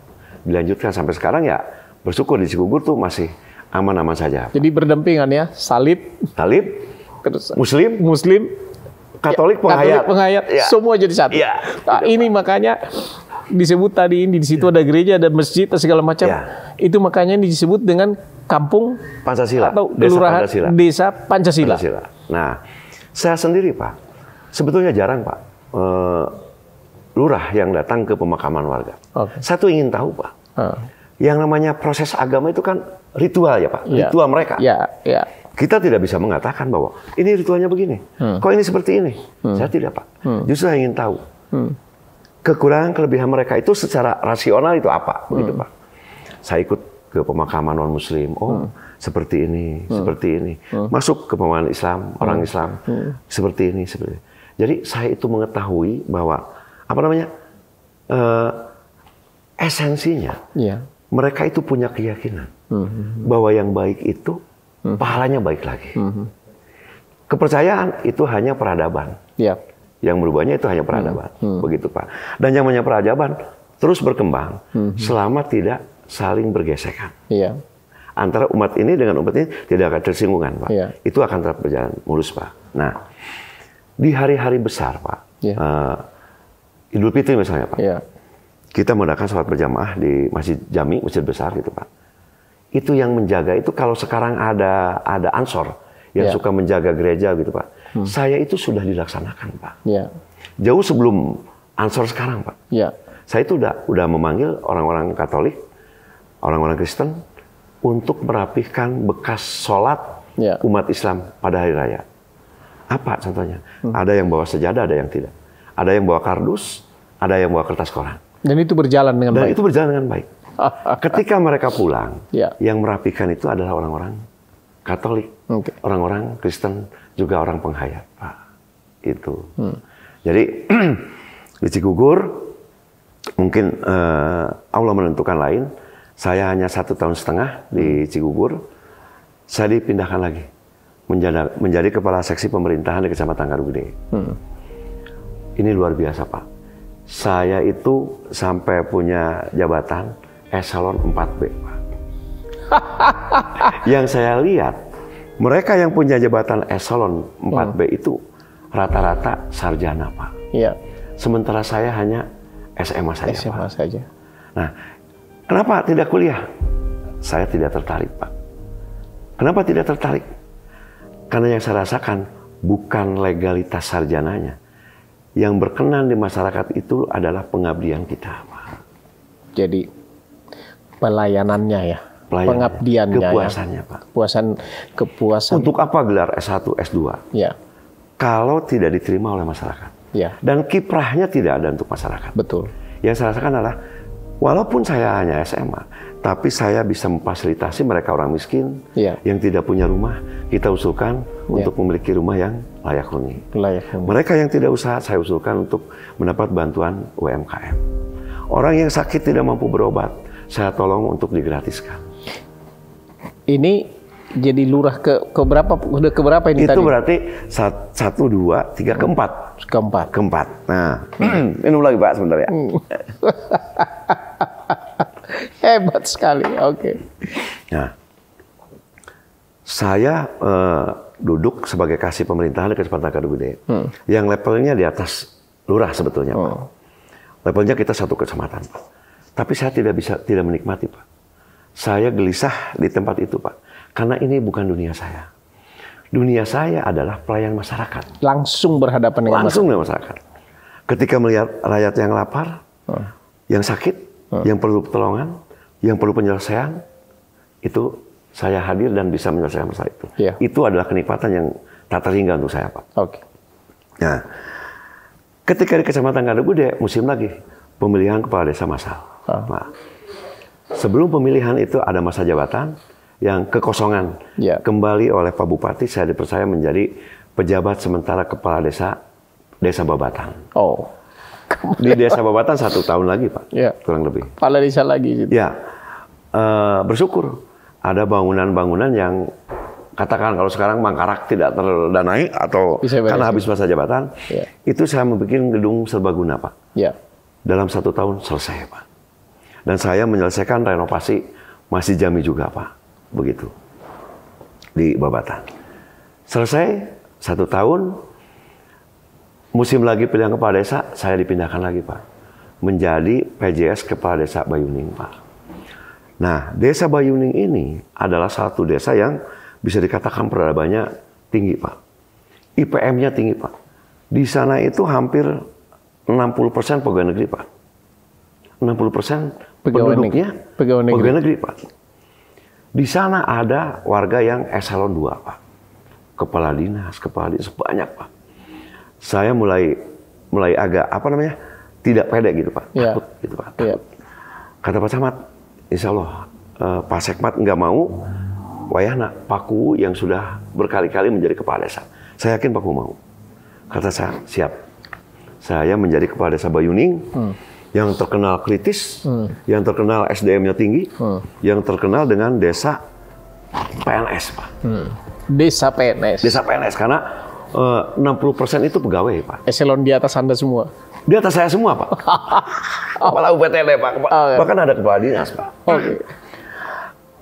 Dilanjutkan sampai sekarang, ya bersyukur di Cigugur tuh masih aman-aman saja.
Jadi berdampingan ya, salib,
terus Muslim, Katolik,
penghayat, semua jadi satu. Nah, ini makanya disebut tadi ini di situ ada gereja, ada masjid, segala macam. Itu makanya ini disebut dengan kampung
Pancasila
atau kelurahan desa Pancasila.
Nah, saya sendiri, Pak, sebetulnya jarang, Pak, lurah yang datang ke pemakaman warga. Saya tuh ingin tahu, Pak. Yang namanya proses agama itu kan ritual, ya, Pak. Ritual mereka. Kita tidak bisa mengatakan bahwa ini ritualnya begini. Kok ini seperti ini? Saya tidak, Pak. Justru saya ingin tahu. Kekurangan kelebihan mereka itu secara rasional itu apa? Begitu, Pak. Saya ikut ke pemakaman non-muslim. Oh, seperti ini, seperti ini. Masuk ke pemakaman Islam, orang Islam, seperti ini, seperti ini. Jadi saya itu mengetahui bahwa, apa namanya, esensinya, mereka itu punya keyakinan bahwa yang baik itu, pahalanya baik lagi. Kepercayaan itu hanya peradaban. Yang merubahnya itu hanya peradaban. Begitu Pak. Dan yang namanya peradaban terus berkembang selama tidak saling bergesekan. Antara umat ini dengan umat ini tidak akan tersinggungan, Pak. Itu akan tetap berjalan mulus, Pak. Nah, di hari-hari besar, Pak, Idul Fitri misalnya, Pak, kita mengadakan sholat berjamaah di Masjid Jami, masjid besar gitu, Pak. Itu yang menjaga itu, kalau sekarang ada ansor yang suka menjaga gereja gitu, Pak. Saya itu sudah dilaksanakan, Pak. Jauh sebelum ansor sekarang, Pak. Saya itu udah memanggil orang-orang Katolik, orang-orang Kristen untuk merapihkan bekas sholat umat Islam pada hari raya. Apa contohnya? Ada yang bawa sejadah, ada yang tidak. Ada yang bawa kardus, ada yang bawa kertas koran.
Dan itu berjalan dengan baik.
Dan itu berjalan dengan baik. Ketika mereka pulang, yang merapikan itu adalah orang-orang Katolik, orang-orang Kristen, juga orang penghayat, Pak. Itu. Jadi di Cigugur mungkin Allah menentukan lain. Saya hanya 1,5 tahun di Cigugur. Saya dipindahkan lagi menjadi kepala seksi pemerintahan di Kecamatan Kadugede. Ini luar biasa, Pak. Saya itu sampai punya jabatan eselon 4B, Pak. Yang saya lihat, mereka yang punya jabatan eselon 4B itu rata-rata sarjana, Pak. Sementara saya hanya SMA saja,
SMA
Pak.
saja.
Nah, kenapa tidak kuliah? Saya tidak tertarik, Pak. Kenapa tidak tertarik? Karena yang saya rasakan bukan legalitas sarjananya. Yang berkenan di masyarakat itu adalah pengabdian kita, Pak.
Jadi pelayanannya ya, pengabdiannya,
kepuasannya, Pak.
Kepuasan.
Untuk apa gelar S1, S2? Kalau tidak diterima oleh masyarakat. Dan kiprahnya tidak ada untuk masyarakat.
Betul.
Yang saya rasakan adalah, walaupun saya hanya SMA, tapi saya bisa memfasilitasi mereka orang miskin yang tidak punya rumah. Kita usulkan untuk memiliki rumah yang layak huni. Mereka yang tidak usaha, saya usulkan untuk mendapat bantuan UMKM. Orang yang sakit tidak mampu berobat, saya tolong untuk digratiskan.
Ini jadi lurah ke berapa? Udah ke berapa ini
itu
tadi?
Itu berarti 1, 2, 3, keempat. Nah, minum lagi, Pak, sebentar ya.
Hebat sekali. Oke.
Nah, saya duduk sebagai kasih pemerintahan di Kecamatan Kadugede, yang levelnya di atas lurah sebetulnya, Pak. Levelnya kita satu kecamatan, Pak. Tapi saya tidak menikmati, Pak. Saya gelisah di tempat itu, Pak. Karena ini bukan dunia saya. Dunia saya adalah pelayan masyarakat.
Langsung berhadapan dengan
masyarakat. Ketika melihat rakyat yang lapar, yang sakit, yang perlu pertolongan, yang perlu penyelesaian, itu saya hadir dan bisa menyelesaikan masalah itu. Itu adalah kenikmatan yang tak terhingga untuk saya, Pak. Nah, ketika di Kecamatan Kadugede, musim lagi pemilihan kepala desa massal. Nah, sebelum pemilihan itu ada masa jabatan yang kekosongan kembali oleh Pak Bupati. Saya dipercaya menjadi pejabat sementara kepala desa Babatan. Di desa Babatan 1 tahun lagi, Pak, kurang lebih.
Kepala desa lagi. Gitu.
Bersyukur ada bangunan-bangunan yang katakan kalau sekarang mangkarak tidak terdanai atau karena habis masa jabatan, itu saya membuat gedung serbaguna, Pak. Dalam 1 tahun selesai, Pak. Dan saya menyelesaikan renovasi Masjid Jami juga, Pak. Begitu. Di Babatan. Selesai 1 tahun, musim lagi pilihan kepala desa, saya dipindahkan lagi, Pak. Menjadi PJS Kepala Desa Bayuning, Pak. Nah, Desa Bayuning ini adalah satu desa yang bisa dikatakan peradabannya tinggi, Pak. IPM-nya tinggi, Pak. Di sana itu hampir 60% pegawai negeri, Pak. 60% penduduknya pegawai negeri, Pak. Di sana ada warga yang eselon 2, Pak. Kepala dinas banyak, Pak. Saya mulai agak tidak pede gitu, Pak. Takut gitu, Pak. Kata Pak Camat, insya Allah Pak Sekmat nggak mau, wayahna Pak Kuwu yang sudah berkali-kali menjadi kepala desa. Saya yakin Pak Kuwu mau. Kata saya, siap. Saya menjadi kepala desa Bayuning, yang terkenal kritis, yang terkenal SDM-nya tinggi, yang terkenal dengan desa PNS, Pak.
Desa PNS? Desa
PNS, karena 60% itu pegawai, Pak.
Eselon di atas Anda semua?
Di atas saya semua, Pak. Kepala UPTD, Pak. Bahkan ada kepala dinas, Pak.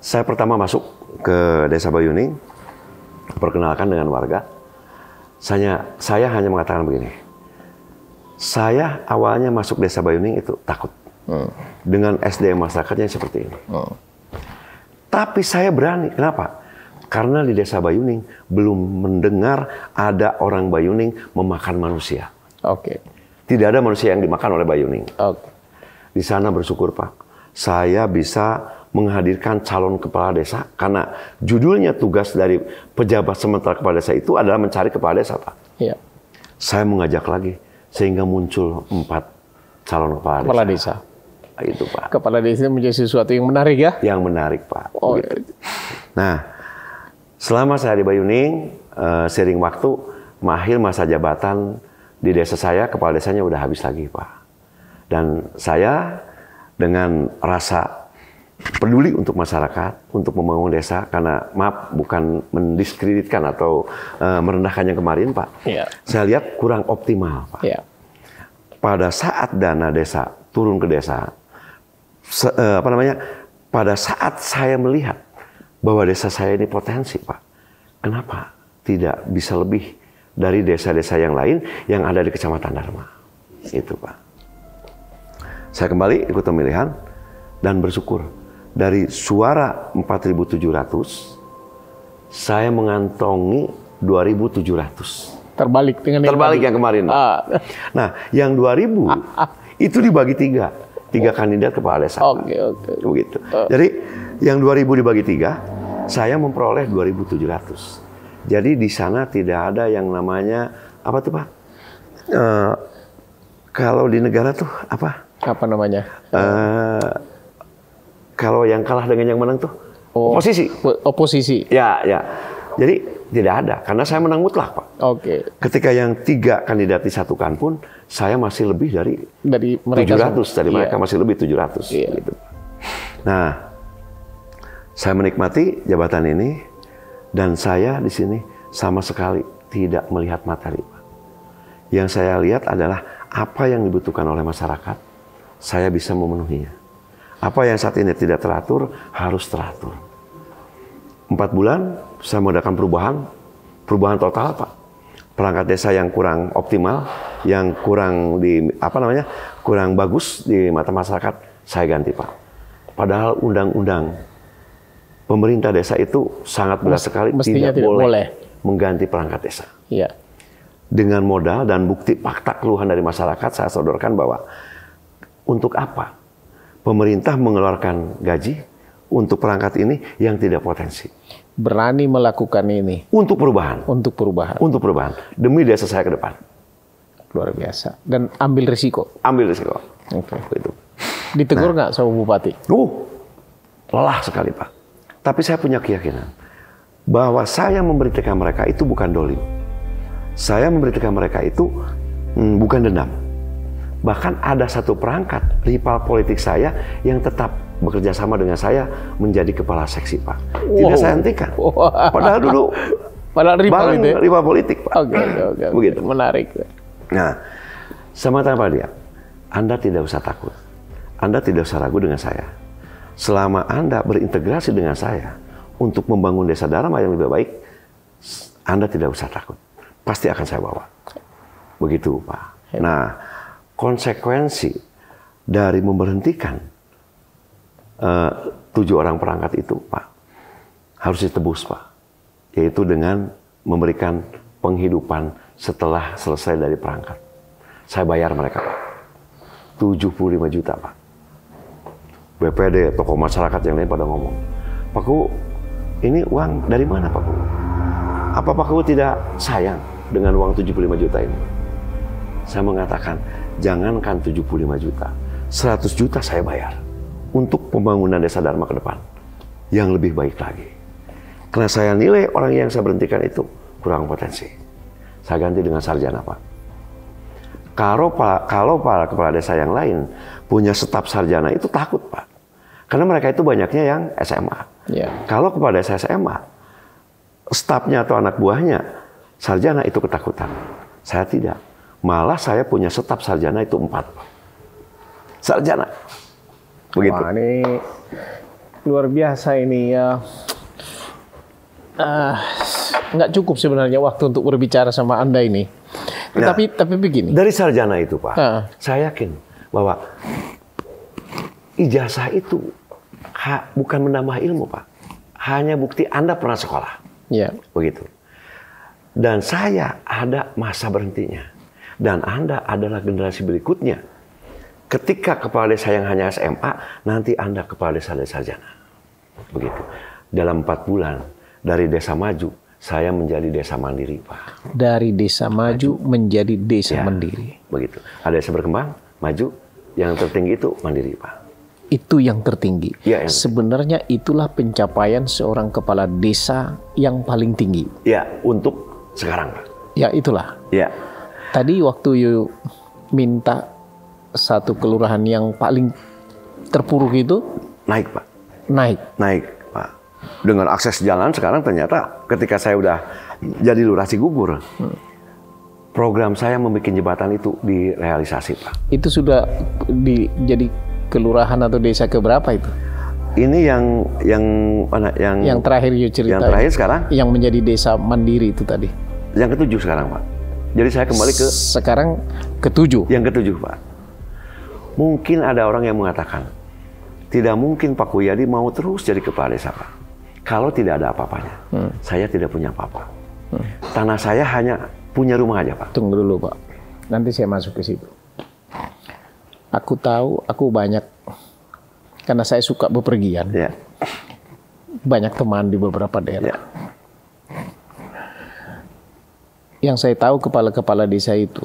Saya pertama masuk ke desa Bayuning, perkenalkan dengan warga. Saya hanya mengatakan begini. Saya awalnya masuk desa Bayuning itu takut dengan SDM masyarakatnya seperti ini. Tapi saya berani. Kenapa? Karena di desa Bayuning belum mendengar ada orang Bayuning memakan manusia. Tidak ada manusia yang dimakan oleh Bayuning. Di sana bersyukur, Pak. Saya bisa menghadirkan calon kepala desa karena judulnya tugas dari pejabat sementara kepala desa itu adalah mencari kepala desa, Pak. Saya mengajak lagi. Sehingga muncul 4 calon kepala desa. Itu, Pak.
Kepala desa menjadi sesuatu yang menarik ya?
Yang menarik, Pak. Nah, selama saya di Bayuning, sering waktu, akhir masa jabatan di desa saya, kepala desanya udah habis lagi, Pak. Dan saya dengan rasa peduli untuk masyarakat, untuk membangun desa, karena maaf bukan mendiskreditkan atau merendahkan yang kemarin, Pak. Saya lihat kurang optimal, Pak. Pada saat dana desa turun ke desa, pada saat saya melihat bahwa desa saya ini potensi, Pak. Kenapa tidak bisa lebih dari desa-desa yang lain yang ada di Kecamatan Dharma? Itu, Pak. Saya kembali ikut pemilihan dan bersyukur. Dari suara 4.700, saya mengantongi 2.700.
Terbalik dengan
yang kemarin. Nah, yang 2.000 itu dibagi 3 kandidat kepala desa. Begitu. Jadi yang 2.000 dibagi 3, saya memperoleh 2.700. Jadi di sana tidak ada yang namanya apa tuh, Pak? Kalau di negara tuh apa?
Apa namanya?
Kalau yang kalah dengan yang menang tuh oposisi. Ya. Jadi tidak ada, karena saya menang mutlak, Pak. Ketika yang 3 kandidat disatukan pun, saya masih lebih dari mereka 700 dari mereka, masih lebih 700. Gitu. Nah, saya menikmati jabatan ini, dan saya di sini sama sekali tidak melihat materi, Pak. Yang saya lihat adalah apa yang dibutuhkan oleh masyarakat, saya bisa memenuhinya. Apa yang saat ini tidak teratur, harus teratur. 4 bulan, saya mengadakan perubahan total, Pak. Perangkat desa yang kurang optimal, yang kurang kurang bagus di mata masyarakat, saya ganti, Pak. Padahal undang-undang pemerintah desa itu sangat berat sekali, tidak boleh mengganti perangkat desa. Dengan modal dan bukti fakta keluhan dari masyarakat, saya sodorkan bahwa untuk apa pemerintah mengeluarkan gaji untuk perangkat ini yang tidak potensi.
Berani melakukan ini.
Untuk perubahan. Demi desa saya ke depan.
Luar biasa. Dan ambil risiko.
Itu.
Ditegur nggak sama Bupati?
Lelah sekali, Pak. Tapi saya punya keyakinan bahwa saya memberitakan mereka itu bukan dolim. Saya memberitakan mereka itu bukan dendam. Bahkan ada satu perangkat rival politik saya yang tetap bekerja sama dengan saya menjadi kepala seksi, Pak. Tidak saya hentikan. Padahal dulu rival politik, Pak. Begitu.
Menarik.
Nah, sama tanpa dia, Anda tidak usah takut. Anda tidak usah ragu dengan saya. Selama Anda berintegrasi dengan saya untuk membangun desa Dharma yang lebih baik, Anda tidak usah takut. Pasti akan saya bawa. Begitu, Pak. Nah, konsekuensi dari memberhentikan 7 orang perangkat itu, Pak, harus ditebus, Pak. Yaitu dengan memberikan penghidupan setelah selesai dari perangkat. Saya bayar mereka, Pak. 75 juta, Pak. BPD, tokoh masyarakat yang lain pada ngomong, Pak Kuwu, ini uang dari mana, Pak Kuwu? Apa Pak Kuwu tidak sayang dengan uang 75 juta ini? Saya mengatakan, jangankan 75 juta, 100 juta saya bayar untuk pembangunan desa Dharma ke depan. yang lebih baik lagi. Karena saya nilai orang yang saya berhentikan itu kurang potensi. Saya ganti dengan sarjana, Pak. Kalau para kepala desa yang lain punya staf sarjana itu takut, Pak. Karena mereka itu banyaknya yang SMA.
Yeah.
Kalau kepala desa SMA, stafnya atau anak buahnya sarjana itu ketakutan. Saya tidak. Malah saya punya staf sarjana itu 4, Pak. Sarjana. Begitu.
Wah, ini luar biasa ini ya. Nggak cukup sebenarnya waktu untuk berbicara sama Anda ini. Nah, tapi begini.
Dari sarjana itu, Pak, saya yakin bahwa ijazah itu bukan menambah ilmu, Pak. Hanya bukti Anda pernah sekolah.
Ya.
Begitu. Dan saya ada masa berhentinya. Dan Anda adalah generasi berikutnya. Ketika kepala desa yang hanya SMA, nanti Anda kepala desa dan sarjana. Begitu. Dalam 4 bulan, dari desa maju, saya menjadi desa mandiri, Pak.
Dari desa maju menjadi desa mandiri.
Begitu. Ada desa berkembang, maju, yang tertinggi itu mandiri, Pak.
Itu yang tertinggi.
Ya,
sebenarnya itulah pencapaian seorang kepala desa yang paling tinggi.
Ya, untuk sekarang, Pak.
Ya, itulah.
Ya.
Tadi waktu you minta satu kelurahan yang paling terpuruk itu
naik, Pak.
Naik,
Pak. Dengan akses jalan sekarang ternyata ketika saya udah jadi lurah Cigugur, program saya membuat jembatan itu direalisasi, Pak.
Itu sudah jadi kelurahan atau desa keberapa itu?
Ini yang
terakhir you cerita.
Yang terakhir sekarang?
Yang menjadi desa mandiri itu tadi.
Yang ke-7 sekarang, Pak. Jadi saya kembali ke
sekarang ke-7.
Yang ke-7, Pak. Mungkin ada orang yang mengatakan, tidak mungkin Pak Kuyadi mau terus jadi kepala desa, Pak. Kalau tidak ada apa-apanya. Saya tidak punya apa-apa. Tanah saya hanya punya rumah aja, Pak.
Tunggu dulu, Pak. Nanti saya masuk ke situ. Aku tahu, aku banyak, karena saya suka bepergian.
Ya.
Banyak teman di beberapa daerah.
Ya.
Yang saya tahu kepala-kepala desa itu,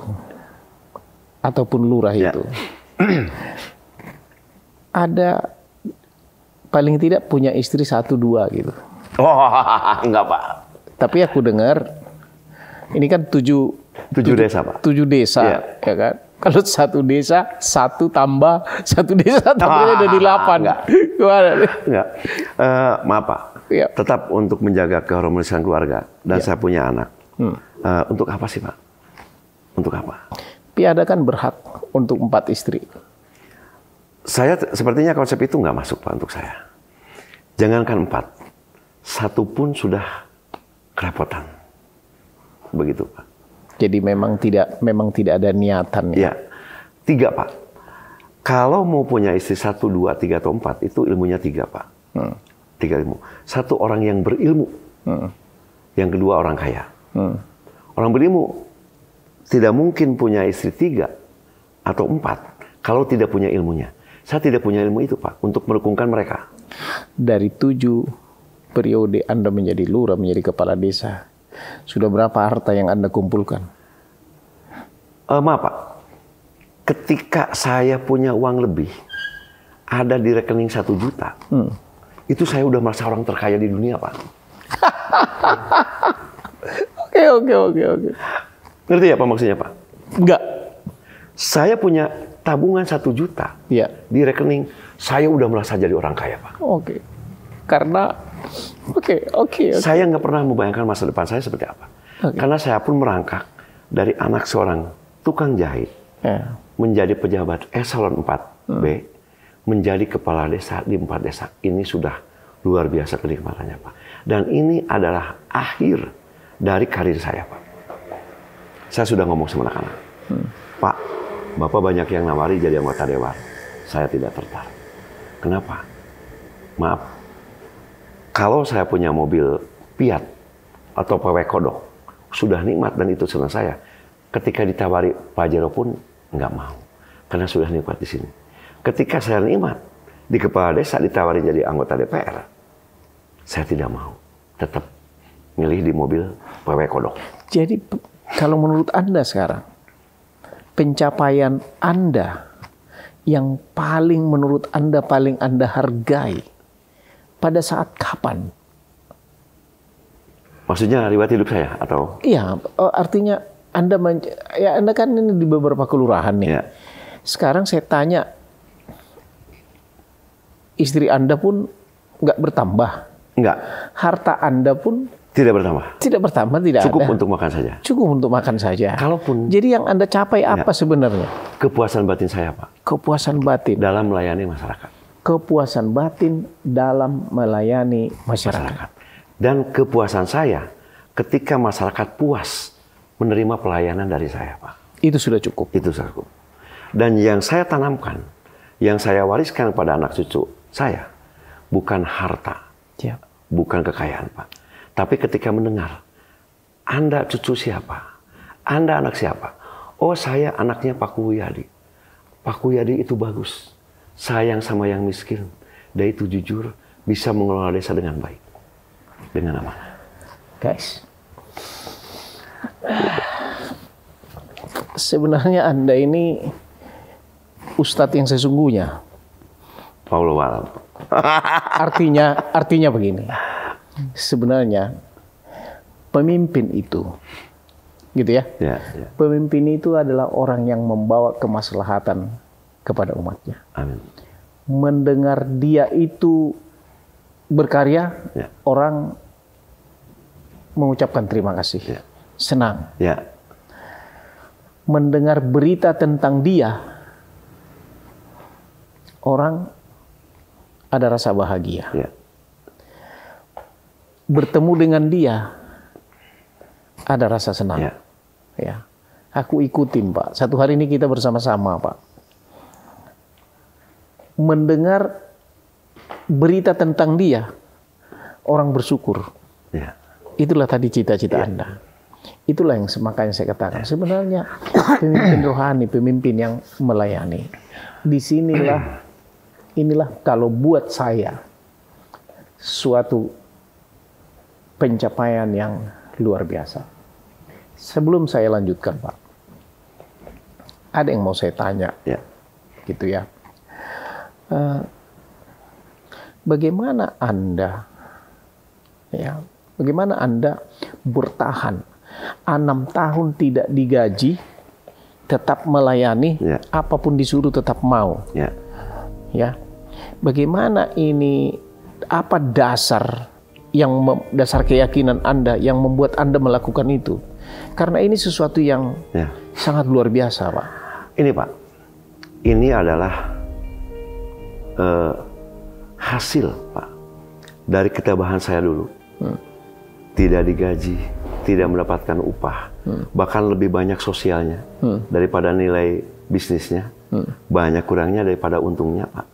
ataupun lurah itu, ada paling tidak punya istri 1-2 gitu.
Oh, enggak, Pak.
Tapi aku dengar, ini kan 7
desa, Pak.
7 desa, ya kan? Kalau 1 desa, 1 tambah 1 desa tambahnya jadi 8.
Enggak.
Gimana?
Enggak. Maaf, Pak.
Ya.
Tetap untuk menjaga keharmonisan keluarga. Dan saya punya anak. Untuk apa sih, Pak? Untuk apa?
Piada kan berhak untuk 4 istri.
Saya sepertinya konsep itu nggak masuk, Pak, untuk saya. Jangankan 4. 1 pun sudah kerepotan. Begitu, Pak.
Jadi memang tidak ada niatan.
Ya. 3, Pak. Kalau mau punya istri 1, 2, 3, atau 4, itu ilmunya 3, Pak. 3 ilmu. 1 orang yang berilmu. Yang kedua orang kaya. Orang berilmu tidak mungkin punya istri 3 atau 4 kalau tidak punya ilmunya. Saya tidak punya ilmu itu, Pak, untuk merukungkan mereka.
Dari 7 periode Anda menjadi lurah, menjadi kepala desa, sudah berapa harta yang Anda kumpulkan?
Maaf, Pak. Ketika saya punya uang lebih, ada di rekening 1 juta, itu saya udah merasa orang terkaya di dunia, Pak.
Oke.
Ngerti ya, Pak, maksudnya, Pak?
Enggak.
Saya punya tabungan 1 juta di rekening, saya udah merasa jadi orang kaya, Pak.
Oke. Karena, oke.
Saya nggak pernah membayangkan masa depan saya seperti apa. Karena saya pun merangkak dari anak seorang tukang jahit, menjadi pejabat eselon 4B, menjadi kepala desa di 4 desa. Ini sudah luar biasa kenikmatannya, Pak. Dan ini adalah akhir dari karir saya, Pak. Saya sudah ngomong sama anak-anak, Pak, Bapak banyak yang nawari jadi anggota dewan. Saya tidak tertarik. Kenapa? Maaf, kalau saya punya mobil Fiat atau PW Kodok, sudah nikmat dan itu senang saya. Ketika ditawari Pajero pun nggak mau, karena sudah nikmat di sini. Ketika saya nikmat di kepala desa ditawari jadi anggota DPR, saya tidak mau, tetap milih di mobil PW Kodok.
Jadi kalau menurut Anda sekarang, pencapaian Anda yang paling menurut Anda paling Anda hargai pada saat kapan?
Maksudnya riwayat hidup saya atau?
Iya, artinya Anda kan ini di beberapa kelurahan nih. Ya. Sekarang saya tanya, istri Anda pun nggak bertambah?
Enggak.
Harta Anda pun?
Tidak bertambah.
Tidak bertambah, tidak
Cukup
ada.
Untuk makan saja.
Cukup untuk makan saja.
Kalaupun.
Jadi yang Anda capai apa sebenarnya?
Kepuasan batin saya, Pak.
Kepuasan batin.
Dalam melayani masyarakat.
Kepuasan batin dalam melayani masyarakat.
Dan kepuasan saya ketika masyarakat puas menerima pelayanan dari saya, Pak.
Itu sudah cukup.
Itu sudah cukup. Dan yang saya tanamkan, yang saya wariskan kepada anak cucu saya, bukan harta, bukan kekayaan, Pak. Tapi ketika mendengar, Anda cucu siapa? Anda anak siapa? Oh, saya anaknya Pak Kuyadi. Pak Kuyadi itu bagus. Sayang sama yang miskin. Dia itu jujur, bisa mengelola desa dengan baik. Dengan amanah.
Guys, sebenarnya Anda ini ustadz yang sesungguhnya.
Wallahualam.
Artinya begini. Sebenarnya pemimpin itu, gitu ya. Pemimpin itu adalah orang yang membawa kemaslahatan kepada umatnya.
Amin.
Mendengar dia itu berkarya, orang mengucapkan terima kasih. Senang. Mendengar berita tentang dia, orang ada rasa bahagia. Bertemu dengan dia, ada rasa senang. Ya. Aku ikutin, Pak. Satu hari ini kita bersama-sama, Pak. Mendengar berita tentang dia, orang bersyukur. Itulah tadi cita-cita Anda. Itulah yang makanya saya katakan. Sebenarnya pemimpin rohani, pemimpin yang melayani. Inilah kalau buat saya suatu pencapaian yang luar biasa. Sebelum saya lanjutkan, Pak, ada yang mau saya tanya, gitu ya. Bagaimana Anda bertahan 6 tahun tidak digaji, tetap melayani, apapun disuruh tetap mau. Ya, bagaimana ini? Apa dasar keyakinan Anda yang membuat Anda melakukan itu? Karena ini sesuatu yang sangat luar biasa, Pak.
Ini, Pak, ini adalah hasil, Pak, dari ketabahan saya dulu. Tidak digaji, tidak mendapatkan upah, bahkan lebih banyak sosialnya daripada nilai bisnisnya, banyak kurangnya daripada untungnya, Pak.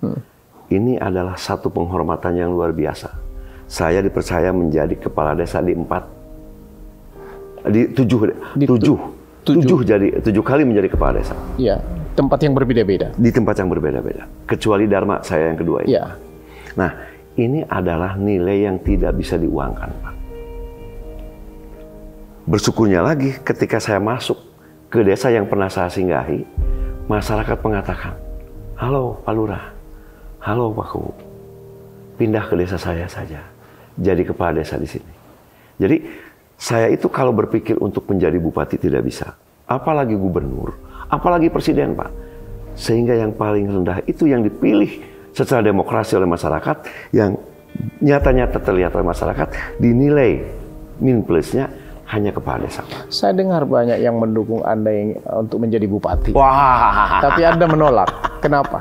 Ini adalah satu penghormatan yang luar biasa. Saya dipercaya menjadi kepala desa di 7 kali menjadi kepala desa.
Ya, tempat yang berbeda-beda.
Di tempat yang berbeda-beda. Kecuali Dharma saya yang kedua ini. Nah, ini adalah nilai yang tidak bisa diuangkan, Pak. Bersyukurnya lagi ketika saya masuk ke desa yang pernah saya singgahi, masyarakat mengatakan, "Halo Pak Lurah, halo Pak Ku, pindah ke desa saya saja, jadi kepala desa di sini." Jadi saya itu kalau berpikir untuk menjadi bupati tidak bisa, apalagi gubernur, apalagi presiden, Pak. Sehingga yang paling rendah itu yang dipilih secara demokrasi oleh masyarakat, yang nyata-nyata terlihat oleh masyarakat, dinilai min plusnya hanya kepala desa.
Saya dengar banyak yang mendukung Anda untuk menjadi bupati.
Wah.
Tapi Anda menolak. Kenapa?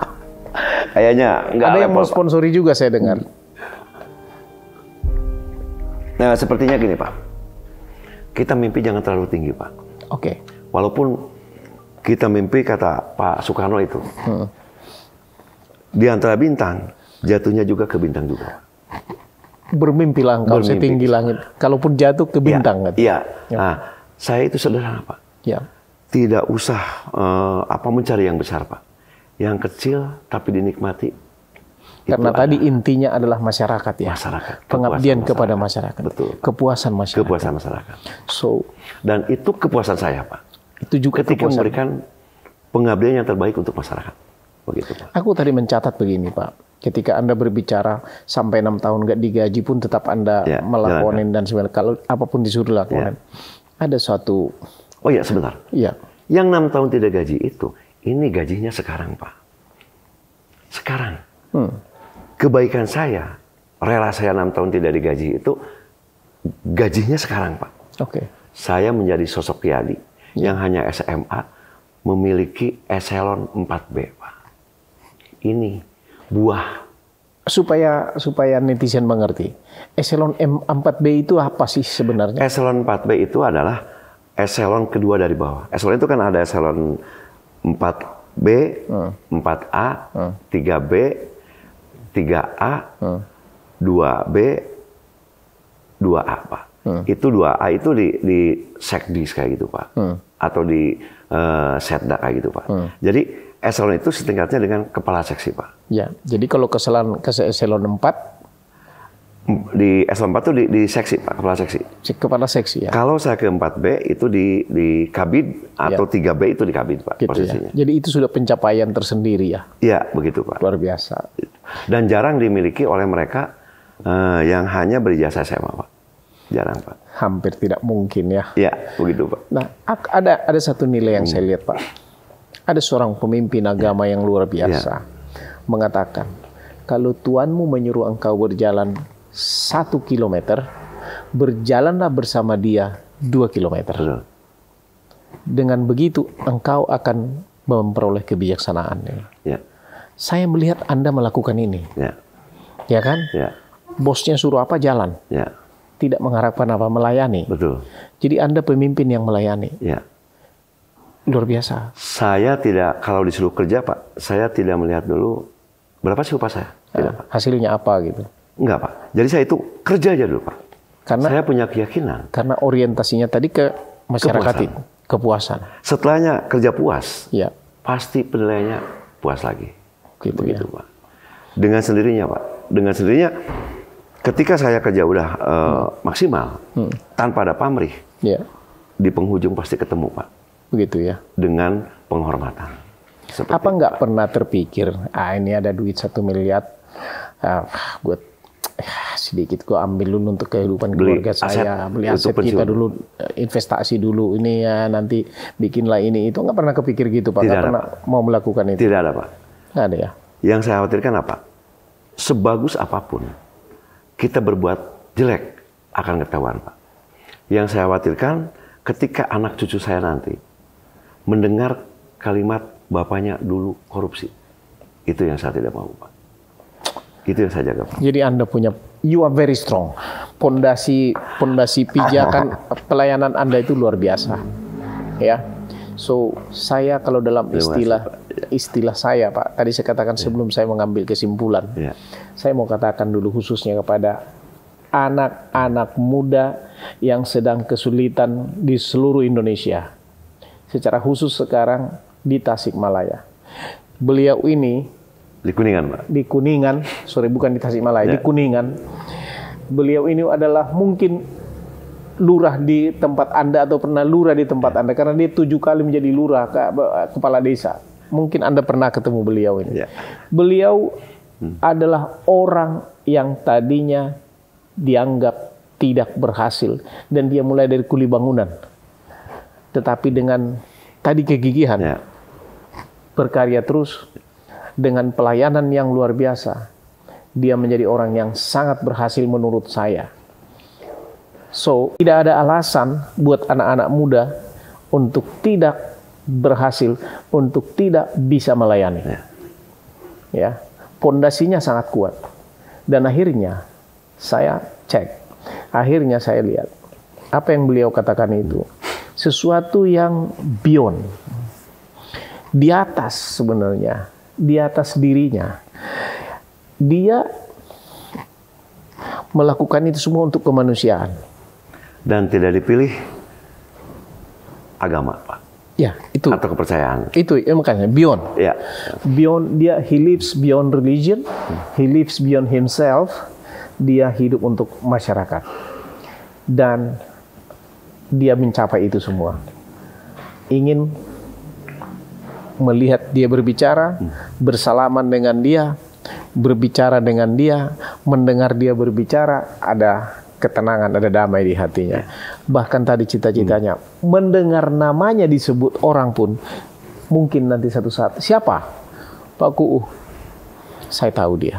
Kayaknya enggak.
Ada yang mau sponsori juga, saya dengar.
Nah, sepertinya gini, Pak. Kita mimpi jangan terlalu tinggi, Pak.
Oke.
Walaupun kita mimpi, kata Pak Soekarno itu, di antara bintang, jatuhnya juga ke bintang juga.
Bermimpilah engkau setinggi langit. Kalaupun jatuh ke bintang.
Iya. Nah, saya itu sederhana, Pak. Tidak usah mencari yang besar, Pak. Yang kecil tapi dinikmati.
Karena tadi intinya adalah masyarakat, ya.
Masyarakat.
Pengabdian kepada masyarakat.
Betul.
Kepuasan masyarakat.
Kepuasan masyarakat. Dan itu kepuasan saya, Pak.
Itu juga
ketika memberikan pengabdian yang terbaik untuk masyarakat. begitu Pak.
Aku tadi mencatat begini Pak, ketika Anda berbicara sampai 6 tahun nggak digaji pun tetap Anda melakonin dan sebagainya, kalau apapun disuruh lakonin. Ada suatu...
Oh ya sebentar.
Iya.
Yang 6 tahun tidak gaji itu, ini gajinya sekarang Pak. Sekarang. Kebaikan saya, rela saya 6 tahun tidak digaji itu, gajinya sekarang Pak.
Oke.
Saya menjadi sosok kiai yang hanya SMA, memiliki eselon 4B Pak. Ini buah.
Supaya netizen mengerti, eselon M4B itu apa sih sebenarnya?
Eselon 4B itu adalah eselon kedua dari bawah. Eselon itu kan ada eselon 4B, 4A, 3B, 3A, 2B, 2A Pak. Itu 2A itu di sekdis kayak gitu Pak. Atau di setda kayak gitu Pak. Jadi eselon itu setingkatnya dengan kepala seksi Pak.
Ya, jadi kalau ke eselon 4
di eselon 4 itu di seksi Pak, kepala seksi.
Kepala seksi ya.
Kalau saya ke 4B itu di kabid atau 3B itu di kabid Pak gitu posisinya.
Ya. Jadi itu sudah pencapaian tersendiri ya.
Iya, begitu Pak.
Luar biasa.
Dan jarang dimiliki oleh mereka yang hanya berijazah SMA Pak. Jarang Pak.
Hampir tidak mungkin ya.
Iya, begitu Pak.
Nah, ada satu nilai yang saya lihat Pak. Ada seorang pemimpin agama yang luar biasa mengatakan, kalau Tuanmu menyuruh engkau berjalan 1 kilometer, berjalanlah bersama dia 2 kilometer. Dengan begitu engkau akan memperoleh kebijaksanaan.
Ya.
Saya melihat Anda melakukan ini. Ya kan?
Ya.
Bosnya suruh apa jalan.
Ya.
Tidak mengharapkan apa, melayani.
Betul.
Jadi Anda pemimpin yang melayani.
Ya.
Luar biasa.
Saya tidak, kalau disuruh kerja Pak, saya tidak melihat dulu berapa sih upah saya. Tidak, Pak.
Hasilnya apa gitu.
Enggak Pak. Jadi saya itu kerja aja dulu Pak. Karena saya punya keyakinan.
Karena orientasinya tadi ke masyarakat itu, kepuasan.
Setelahnya kerja puas,
ya.
Pasti penilaiannya puas lagi.
Gitu
begitu Pak. Dengan sendirinya Pak. Dengan sendirinya ketika saya kerja udah maksimal, tanpa ada pamrih, di penghujung pasti ketemu Pak.
Begitu ya.
Dengan penghormatan.
Apa nggak pernah terpikir, ini ada duit 1 miliar, gue sedikit gue ambil dulu untuk kehidupan keluarga saya, beli aset kita dulu, investasi dulu, ini ya nanti bikinlah ini itu. Nggak pernah kepikir gitu Pak? Nggak pernah mau melakukan itu?
Tidak ada Pak.
Nggak ada ya?
Yang saya khawatirkan apa? Sebagus apapun kita berbuat jelek akan ketahuan Pak. Yang saya khawatirkan ketika anak cucu saya nanti mendengar kalimat bapaknya dulu korupsi. Itu yang saya tidak mau Pak. Itu yang saya jaga Pak.
Jadi Anda punya, you are very strong. Pondasi pijakan pelayanan Anda itu luar biasa. Ya. So, saya kalau dalam istilah saya Pak, tadi saya katakan sebelum saya mengambil kesimpulan, saya mau katakan dulu khususnya kepada anak-anak muda yang sedang kesulitan di seluruh Indonesia. Secara khusus sekarang di Tasikmalaya. Beliau ini
di Kuningan, Pak.
Di Kuningan, bukan di Tasikmalaya, di Kuningan. Beliau ini adalah mungkin lurah di tempat Anda atau pernah lurah di tempat Anda karena dia 7 kali menjadi lurah kepala desa. Mungkin Anda pernah ketemu beliau ini. Beliau adalah orang yang tadinya dianggap tidak berhasil dan dia mulai dari kuli bangunan. Tetapi dengan tadi kegigihan, berkarya terus dengan pelayanan yang luar biasa, dia menjadi orang yang sangat berhasil menurut saya. So, tidak ada alasan buat anak-anak muda untuk tidak berhasil, untuk tidak bisa melayani. Ya, pondasinya sangat kuat. Dan akhirnya saya cek, akhirnya saya lihat apa yang beliau katakan itu sesuatu yang beyond, di atas sebenarnya, di atas dirinya. Dia melakukan itu semua untuk kemanusiaan.
Dan tidak dipilih agama, Pak.
Ya, itu.
Atau kepercayaan.
Itu ya, makanya beyond.
Ya.
Beyond, dia he lives beyond religion, he lives beyond himself. Dia hidup untuk masyarakat. Dan dia mencapai itu semua. Ingin melihat dia berbicara, bersalaman dengan dia, berbicara dengan dia, mendengar dia berbicara, ada ketenangan, ada damai di hatinya. Bahkan tadi cita-citanya mendengar namanya disebut orang pun, mungkin nanti satu saat, siapa? Pak Ku'uh. Saya tahu dia.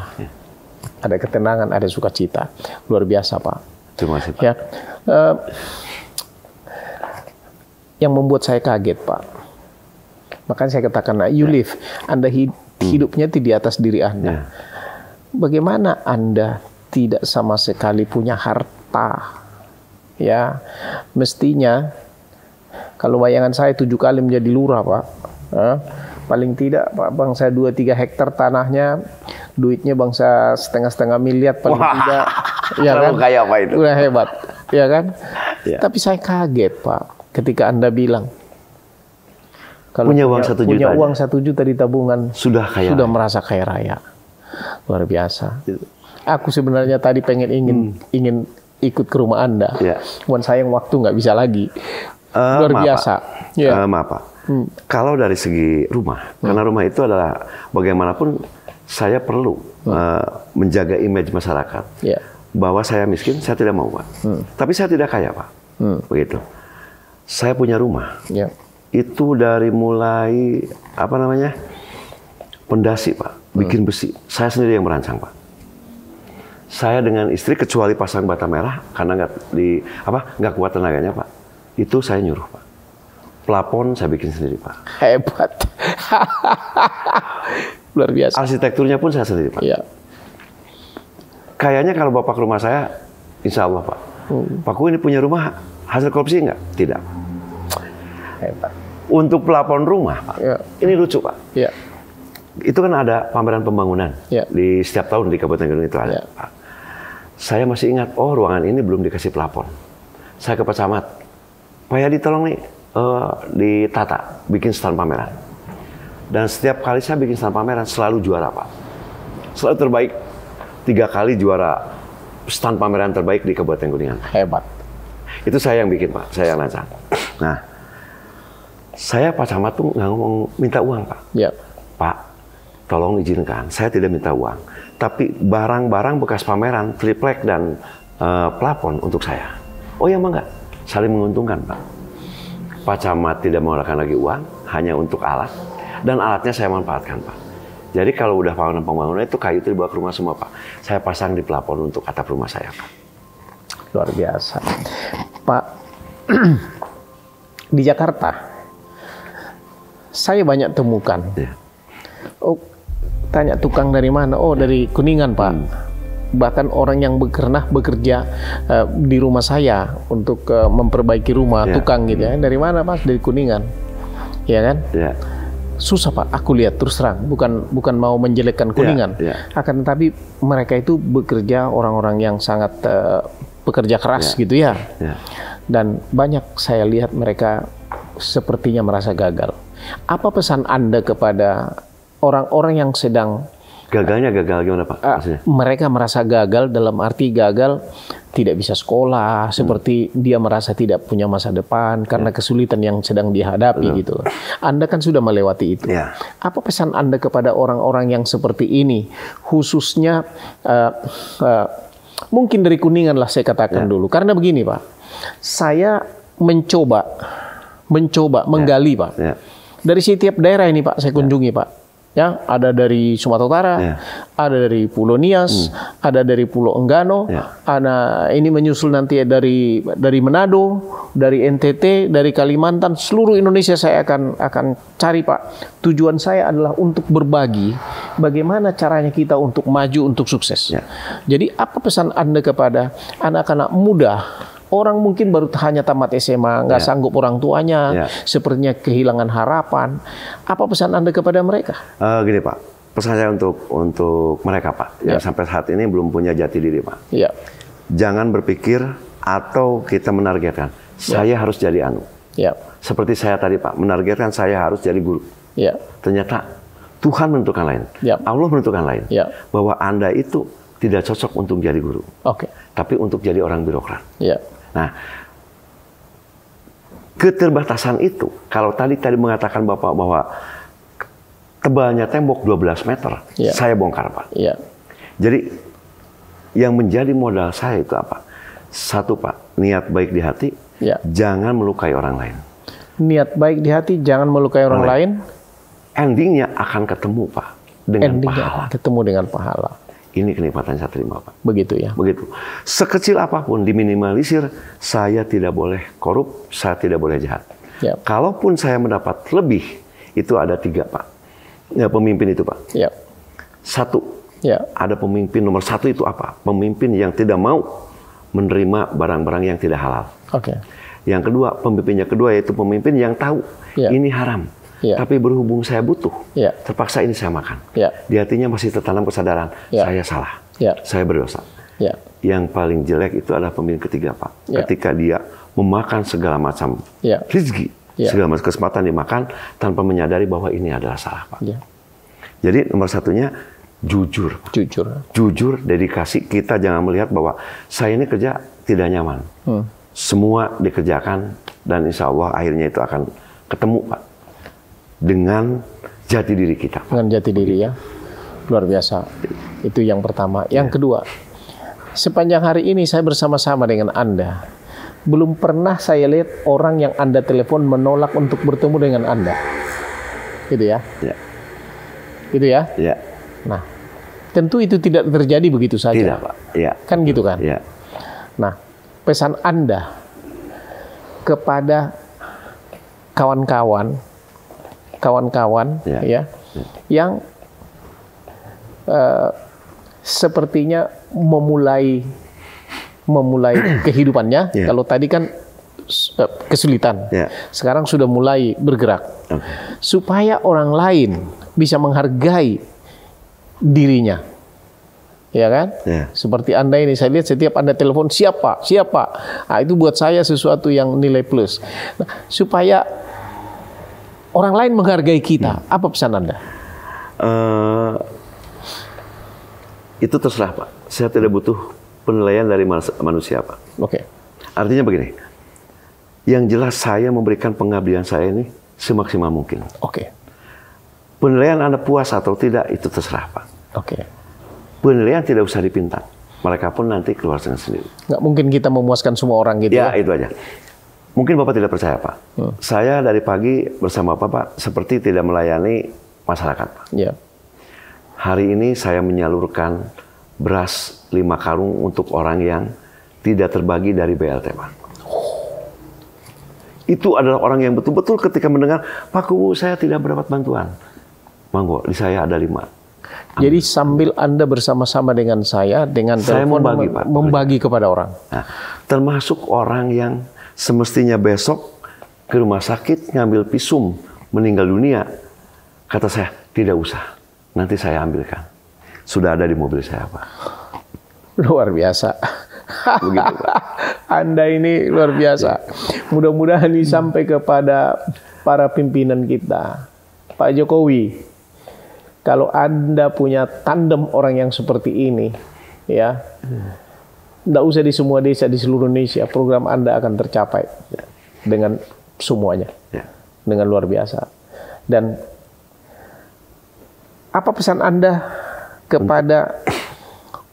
Ada ketenangan, ada sukacita. Luar biasa, Pak.
Terima kasih, Pak.
Ya, yang membuat saya kaget, Pak. Makanya saya katakan, you live. Anda hidupnya di atas diri Anda. Bagaimana Anda tidak sama sekali punya harta? Ya, mestinya kalau bayangan saya 7 kali menjadi lurah, Pak. Paling tidak, Pak, bangsa 2-3 hektar tanahnya, duitnya bangsa setengah miliar paling tidak. Ya kan?
Kayak apa itu?
Udah hebat, ya kan? Ya. Tapi saya kaget, Pak, ketika Anda bilang kalau punya uang 1 juta di tabungan sudah merasa kaya raya. Luar biasa. Aku sebenarnya tadi ingin ikut ke rumah Anda. Cuman sayang waktu nggak bisa lagi. Luar biasa.
Maaf, Pak. Kalau dari segi rumah, karena rumah itu adalah bagaimanapun saya perlu menjaga image masyarakat. Bahwa saya miskin, saya tidak mau, Pak. Tapi saya tidak kaya, Pak. Begitu. Saya punya rumah. Itu dari mulai pondasi, Pak, bikin besi. Saya sendiri yang merancang, Pak. Saya dengan istri kecuali pasang bata merah karena nggak kuat tenaganya, Pak. Itu saya nyuruh, Pak. Plafon saya bikin sendiri, Pak.
Hebat. Luar biasa.
Arsitekturnya pun saya sendiri, Pak. Kayaknya kalau Bapak ke rumah saya, insya Allah, Pak. Pak Ku'uh ini punya rumah hasil korupsi nggak? Tidak.
Hebat.
Untuk plafon rumah, Pak, ini lucu, Pak. Itu kan ada pameran pembangunan di setiap tahun di Kabupaten Gunung itu ada, Pak. Saya masih ingat, ruangan ini belum dikasih plafon. Saya ke Pak Camat, Pak Yadi tolong nih ditata, bikin stand pameran. Dan setiap kali saya bikin stand pameran selalu juara, Pak. Selalu terbaik. 3 kali juara stand pameran terbaik di Kabupaten Kuningan.
Hebat.
Itu saya yang bikin, Pak. Saya yang rancang. Nah, saya Pak Camat tuh nggak ngomong minta uang, Pak. Pak, tolong izinkan. Saya tidak minta uang. Tapi barang-barang bekas pameran, triplek dan plafon untuk saya. Oh ya, enggak. Saling menguntungkan, Pak. Pak Camat tidak mengeluarkan lagi uang, hanya untuk alat. Dan alatnya saya manfaatkan, Pak. Jadi kalau udah pembangunan itu kayu itu dibawa ke rumah semua, Pak. Saya pasang di plafon untuk atap rumah saya, Pak.
Luar biasa. Pak, di Jakarta, saya banyak temukan. Tanya tukang dari mana? Dari Kuningan, Pak. Bahkan orang yang pernah bekerja di rumah saya untuk memperbaiki rumah, tukang gitu ya. Dari mana, Mas? Dari Kuningan. Ya kan? Susah, Pak. Aku lihat terus terang, bukan mau menjelekkan Kuningan. Akan tetapi mereka itu bekerja orang-orang yang sangat bekerja keras gitu ya. Dan banyak saya lihat mereka sepertinya merasa gagal. Apa pesan Anda kepada orang-orang yang sedang
gagal gimana, Pak?
Mereka merasa gagal dalam arti gagal tidak bisa sekolah, seperti dia merasa tidak punya masa depan karena kesulitan yang sedang dihadapi gitu. Anda kan sudah melewati itu. Apa pesan Anda kepada orang-orang yang seperti ini, khususnya mungkin dari Kuningan lah saya katakan dulu. Karena begini, Pak, saya mencoba menggali, Pak. Dari setiap daerah ini, Pak, saya kunjungi, Pak. Ya, ada dari Sumatera Utara, ada dari Pulau Nias, ada dari Pulau Enggano, ada ini menyusul nanti dari Manado, dari NTT, dari Kalimantan, seluruh Indonesia saya akan cari, Pak. Tujuan saya adalah untuk berbagi bagaimana caranya kita untuk maju, untuk sukses. Jadi apa pesan Anda kepada anak-anak muda? Orang mungkin baru hanya tamat SMA, nggak sanggup orang tuanya, sepertinya kehilangan harapan. Apa pesan Anda kepada mereka?
Gini, Pak, pesan saya untuk mereka, Pak, yang sampai saat ini belum punya jati diri, Pak. Jangan berpikir atau kita menargetkan, saya harus jadi anu. Seperti saya tadi, Pak, menargetkan saya harus jadi guru. Ternyata Tuhan menentukan lain, Allah menentukan lain, bahwa Anda itu tidak cocok untuk jadi guru, tapi untuk jadi orang birokrat. Nah, keterbatasan itu, kalau tadi mengatakan Bapak bahwa tebalnya tembok 12 meter, saya bongkar, Pak. Jadi yang menjadi modal saya itu apa? Satu, Pak, niat baik di hati, jangan melukai orang lain.
Niat baik di hati, jangan melukai orang lain.
Endingnya akan ketemu, Pak, dengan pahala.
Ketemu dengan pahala.
Ini kenikmatan saya terima, Pak.
Begitu ya?
Begitu. Sekecil apapun diminimalisir, saya tidak boleh korup, saya tidak boleh jahat. Kalaupun saya mendapat lebih, itu ada 3, Pak. Ya, pemimpin itu, Pak. Satu, ada pemimpin nomor 1 itu apa? Pemimpin yang tidak mau menerima barang-barang yang tidak halal. Yang kedua, pemimpinnya kedua yaitu pemimpin yang tahu ini haram. Tapi berhubung saya butuh, terpaksa ini saya makan. Di hatinya masih tertanam kesadaran, saya salah, saya berdosa. Yang paling jelek itu adalah pemimpin ketiga, Pak. Ketika dia memakan segala macam rezeki, segala macam kesempatan dimakan tanpa menyadari bahwa ini adalah salah, Pak. Jadi nomor satunya jujur. Jujur, dedikasi. Kita jangan melihat bahwa saya ini kerja tidak nyaman. Semua dikerjakan dan insya Allah akhirnya itu akan ketemu, Pak, dengan jati diri kita.
Dengan jati diri, ya. Luar biasa. Itu yang pertama. Yang kedua, sepanjang hari ini saya bersama-sama dengan Anda, belum pernah saya lihat orang yang Anda telepon menolak untuk bertemu dengan Anda. Gitu ya? Gitu ya? Nah, tentu itu tidak terjadi begitu saja.
Tidak, Pak.
Kan gitu kan? Nah, pesan Anda kepada kawan-kawan yang sepertinya memulai kehidupannya. Kalau tadi kan kesulitan, sekarang sudah mulai bergerak. Supaya orang lain bisa menghargai dirinya, ya kan? Seperti Anda ini, saya lihat setiap Anda telepon siapa. Nah, itu buat saya sesuatu yang nilai plus. Nah, supaya orang lain menghargai kita, apa pesan Anda?
Itu terserah, Pak. Saya tidak butuh penilaian dari manusia, Pak. Artinya begini, yang jelas saya memberikan pengabdian saya ini semaksimal mungkin. Penilaian Anda puas atau tidak, itu terserah, Pak. Penilaian tidak usah dipinta. Mereka pun nanti keluar dengan sendiri.
Nggak mungkin kita memuaskan semua orang gitu.
Ya, itu aja. Mungkin Bapak tidak percaya, Pak. Saya dari pagi bersama Bapak seperti tidak melayani masyarakat, Pak. Hari ini saya menyalurkan beras 5 karung untuk orang yang tidak terbagi dari BLT, Pak. Itu adalah orang yang betul-betul ketika mendengar, Pak Kuwu, saya tidak mendapat bantuan. Monggo, di saya ada 5.
Jadi sambil Anda bersama-sama dengan saya, dengan telepon membagi kepada orang.
Nah, termasuk orang yang semestinya besok ke rumah sakit ngambil visum meninggal dunia. Kata saya, tidak usah. Nanti saya ambilkan. Sudah ada di mobil saya, Pak.
Luar biasa.
Begitu, Pak.
Anda ini luar biasa. Mudah-mudahan ini sampai kepada para pimpinan kita. Pak Jokowi, kalau Anda punya tandem orang yang seperti ini, ya, tidak usah di semua desa di seluruh Indonesia, program Anda akan tercapai dengan semuanya, dengan luar biasa. Dan apa pesan Anda kepada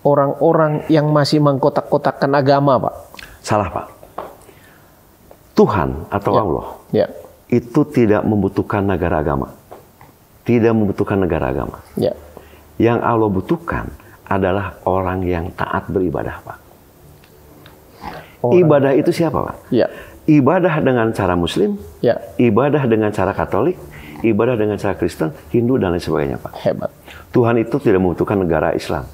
orang-orang yang masih mengkotak-kotakkan agama, Pak?
Salah, Pak. Tuhan atau Allah itu tidak membutuhkan negara agama. Tidak membutuhkan negara agama. Yang Allah butuhkan adalah orang yang taat beribadah, Pak. Ibadah itu siapa, Pak? Ibadah dengan cara Muslim, ibadah dengan cara Katolik, ibadah dengan cara Kristen, Hindu, dan lain sebagainya, Pak.
Hebat.
Tuhan itu tidak membutuhkan negara Islam.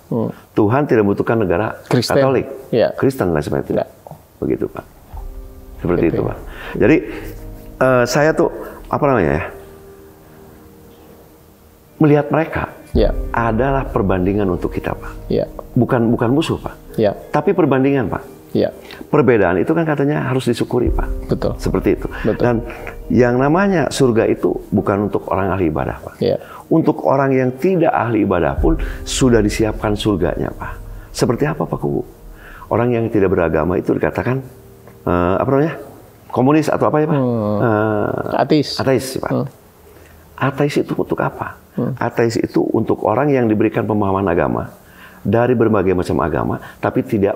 Tuhan tidak membutuhkan negara Katolik, Kristen, dan lain sebagainya. Begitu, Pak. Seperti itu, Pak. Jadi, saya tuh, apa namanya ya, melihat mereka adalah perbandingan untuk kita, Pak. Bukan musuh, Pak. Tapi perbandingan, Pak. Perbedaan itu kan katanya harus disyukuri, Pak.
Betul.
Seperti itu. Dan yang namanya surga itu bukan untuk orang ahli ibadah, Pak. Untuk orang yang tidak ahli ibadah pun sudah disiapkan surganya, Pak. Seperti apa, Pak Kuwu? Orang yang tidak beragama itu dikatakan apa namanya? Komunis atau apa ya, Pak?
Ateis.
Ateis, Pak. Ateis itu untuk apa? Ateis itu untuk orang yang diberikan pemahaman agama dari berbagai macam agama, tapi tidak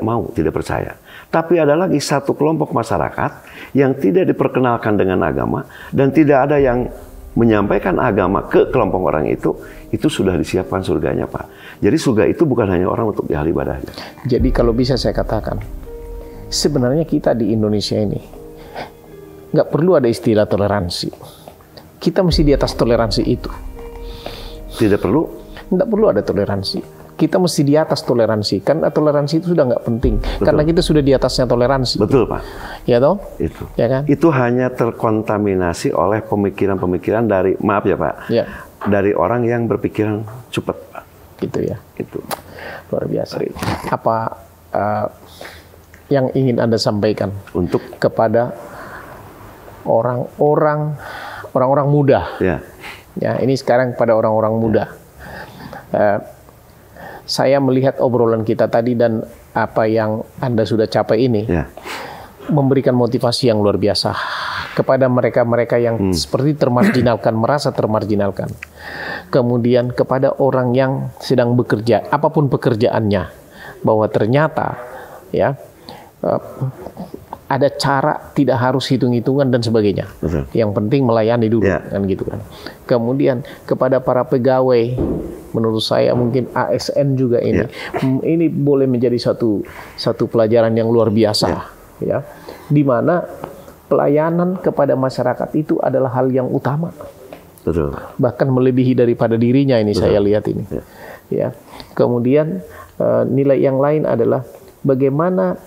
percaya. Tapi ada lagi satu kelompok masyarakat yang tidak diperkenalkan dengan agama dan tidak ada yang menyampaikan agama ke kelompok orang itu sudah disiapkan surganya, Pak. Jadi surga itu bukan hanya orang untuk ahli ibadah.
Jadi kalau bisa saya katakan, sebenarnya kita di Indonesia ini nggak perlu ada istilah toleransi. Kita mesti di atas toleransi itu.
Tidak perlu?
Nggak perlu ada toleransi. Kita mesti di atas toleransi. Karena toleransi itu sudah nggak penting. Betul. Karena kita sudah di atasnya toleransi.
Betul, Pak.
Ya toh?
Itu.
Ya kan?
Itu hanya terkontaminasi oleh pemikiran-pemikiran dari, maaf ya Pak,
ya,
dari orang yang berpikiran cepat, Pak.
Gitu ya.
Itu.
Luar biasa. Apa yang ingin Anda sampaikan untuk kepada orang-orang muda?
Ya.
Ya, ini sekarang pada orang-orang muda. Saya melihat obrolan kita tadi dan apa yang Anda sudah capai ini memberikan motivasi yang luar biasa kepada mereka-mereka yang seperti termarginalkan, merasa termarginalkan. Kemudian kepada orang yang sedang bekerja, apapun pekerjaannya, bahwa ternyata ya ada cara, tidak harus hitung-hitungan dan sebagainya. Betul. Yang penting melayani dulu, kan gitu kan. Kemudian kepada para pegawai, menurut saya mungkin ASN juga ini boleh menjadi satu pelajaran yang luar biasa, ya. Di mana pelayanan kepada masyarakat itu adalah hal yang utama. Betul. Bahkan melebihi daripada dirinya ini. Betul. Saya lihat ini. Ya. Kemudian nilai yang lain adalah bagaimana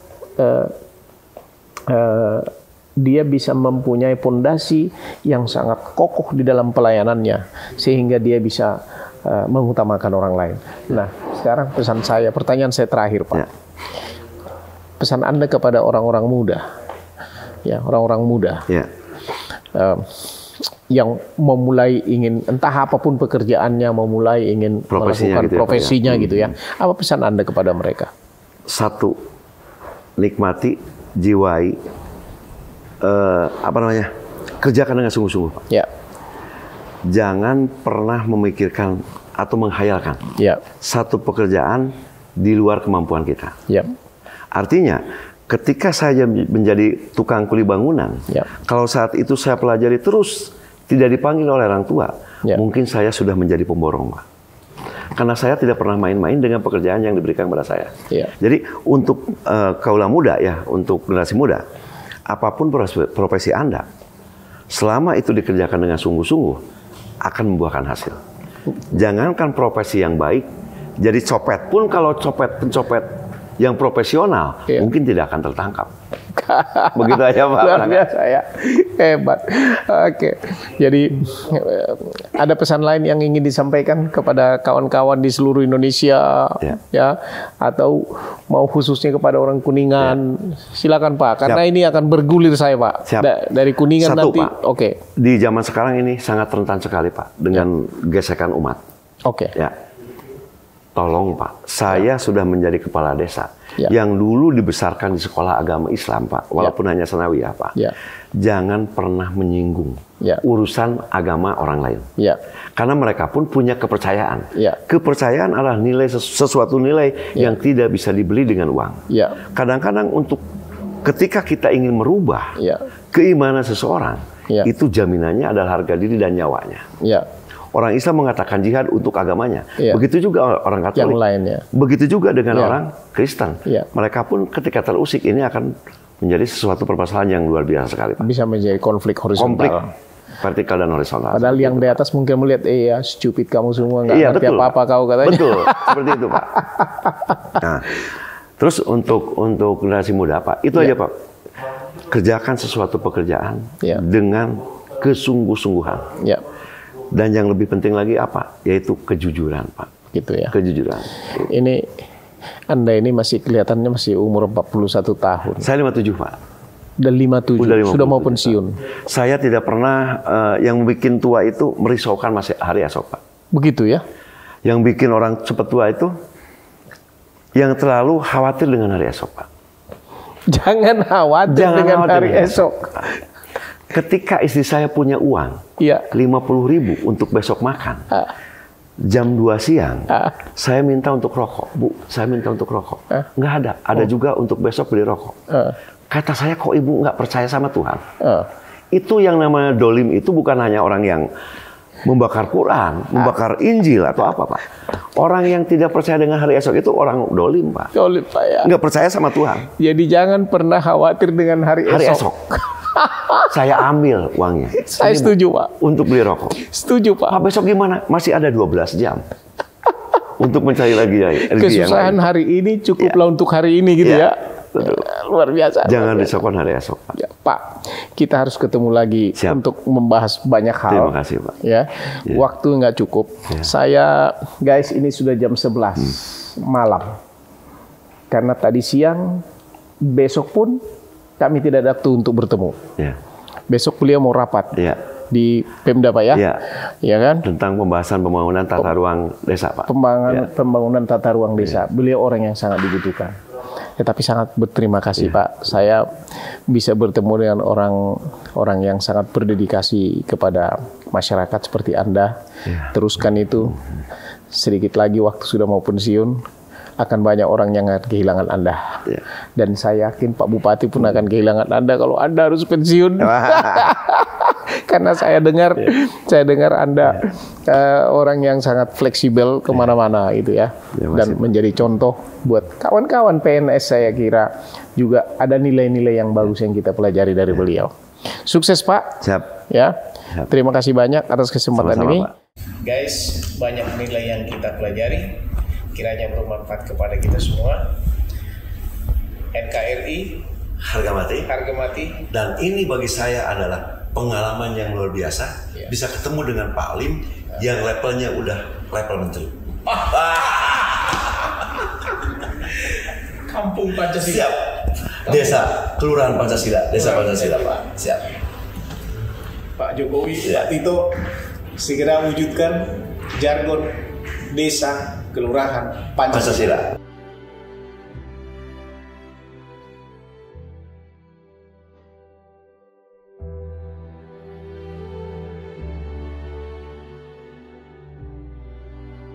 dia bisa mempunyai fondasi yang sangat kokoh di dalam pelayanannya sehingga dia bisa mengutamakan orang lain. Nah, sekarang pesan saya, pertanyaan saya terakhir, Pak. Pesan Anda kepada orang-orang muda, ya, orang-orang muda yang memulai ingin, entah apapun pekerjaannya, memulai ingin melakukan profesinya gitu ya. Apa pesan Anda kepada mereka? Satu,
nikmati, jiwai, kerjakan dengan sungguh-sungguh, Pak.
Ya.
Jangan pernah memikirkan atau menghayalkan satu pekerjaan di luar kemampuan kita.
Ya.
Artinya, ketika saya menjadi tukang kuli bangunan, kalau saat itu saya pelajari terus tidak dipanggil oleh orang tua, mungkin saya sudah menjadi pemborong, Pak. Karena saya tidak pernah main-main dengan pekerjaan yang diberikan kepada saya. Jadi untuk kaula muda ya, untuk generasi muda, apapun profesi Anda, selama itu dikerjakan dengan sungguh-sungguh, akan membuahkan hasil. Jangankan profesi yang baik, jadi copet pun kalau pencopet yang profesional, mungkin tidak akan tertangkap. Begitu aja, Pak.
Luar biasa ya. Hebat. Oke. Jadi ada pesan lain yang ingin disampaikan kepada kawan-kawan di seluruh Indonesia ya, atau mau khususnya kepada orang Kuningan. Silakan, Pak, karena ini akan bergulir saya, Pak. Dari Kuningan nanti. Pak.
Di zaman sekarang ini sangat rentan sekali, Pak, dengan gesekan umat. Ya. Tolong, Pak, saya sudah menjadi kepala desa yang dulu dibesarkan di sekolah agama Islam, Pak, walaupun hanya sanawiyah, Pak. Jangan pernah menyinggung urusan agama orang lain. Karena mereka pun punya kepercayaan. Kepercayaan adalah sesuatu nilai yang tidak bisa dibeli dengan uang. Kadang-kadang ketika kita ingin merubah keimanan seseorang, itu jaminannya adalah harga diri dan nyawanya. Orang Islam mengatakan jihad untuk agamanya. Begitu juga orang Katolik.
Yang lainnya.
Begitu juga dengan orang Kristen. Mereka pun ketika terusik ini akan menjadi sesuatu permasalahan yang luar biasa sekali, Pak.
Bisa menjadi konflik horizontal.
Konflik vertikal dan horizontal.
Padahal yang di atas mungkin melihat, ya stupid kamu semua, nggak ngerti apa-apa kau katanya.
Betul, seperti itu, Pak. Nah, terus untuk generasi muda, Pak, itu aja, Pak. Kerjakan sesuatu pekerjaan dengan kesungguh-sungguhan. Dan yang lebih penting lagi apa? Yaitu kejujuran, Pak.
Gitu ya.
Kejujuran.
Ini Anda ini masih kelihatannya masih umur 41 tahun.
Saya 57, Pak.
Dan 57. Sudah mau pensiun.
Saya tidak pernah yang bikin tua itu merisaukan hari esok, Pak.
Begitu ya.
Yang bikin orang cepat tua itu yang terlalu khawatir dengan hari esok, Pak.
Jangan khawatir dengan hari esok.
Ketika istri saya punya uang, 50.000 untuk besok makan. Jam 2 siang, saya minta untuk rokok. Bu, saya minta untuk rokok. Nggak ada. Ada juga untuk besok beli rokok. Kata saya, kok ibu nggak percaya sama Tuhan? Itu yang namanya dolim itu bukan hanya orang yang membakar Quran, membakar Injil atau apa, Pak. Orang yang tidak percaya dengan hari esok itu orang dolim, Pak.
Dolim, Pak, ya.
Nggak percaya sama Tuhan.
Jadi jangan pernah khawatir dengan hari esok.
Saya ambil uangnya.
Saya setuju, Pak.
Untuk beli rokok.
Setuju, Pak.
Pak, besok gimana? Masih ada 12 jam. Untuk mencari lagi
kesusahan hari ini cukuplah untuk hari ini gitu ya. Luar biasa.
Jangan risaukan hari esok, Pak.
Ya, Pak, kita harus ketemu lagi untuk membahas banyak hal.
Terima kasih, Pak.
Ya, waktu nggak cukup. Saya, guys, ini sudah jam 11 malam. Karena tadi siang, besok pun kami tidak ada waktu untuk bertemu. Besok beliau mau rapat di Pemda, Pak, ya? Ya kan?
Tentang pembahasan pembangunan tata ruang desa, Pak.
Pembangunan tata ruang desa. Beliau orang yang sangat dibutuhkan. Tapi sangat berterima kasih, Pak. Saya bisa bertemu dengan orang yang sangat berdedikasi kepada masyarakat seperti Anda. Teruskan itu. Sedikit lagi waktu sudah mau pensiun, akan banyak orang yang akan kehilangan Anda. Dan saya yakin Pak Bupati pun akan kehilangan Anda kalau Anda harus pensiun. Karena saya dengar Anda orang yang sangat fleksibel kemana-mana itu ya. Dan menjadi contoh buat kawan-kawan PNS, saya kira juga ada nilai-nilai yang bagus yang kita pelajari dari beliau. Sukses, Pak.
Siap.
Ya. Terima kasih banyak atas kesempatan ini.
Pak.
Guys, banyak nilai yang kita pelajari. Kiranya bermanfaat kepada kita semua. NKRI,
harga mati. Dan ini bagi saya adalah pengalaman yang luar biasa. Bisa ketemu dengan Pak Lim yang levelnya udah level menteri.
Kampung Pancasila.
Siap. Desa, Kelurahan Pancasila, Desa Pancasila, Pak. Siap.
Pak Jokowi, Pak Tito, segera wujudkan jargon desa Kelurahan Pancasila.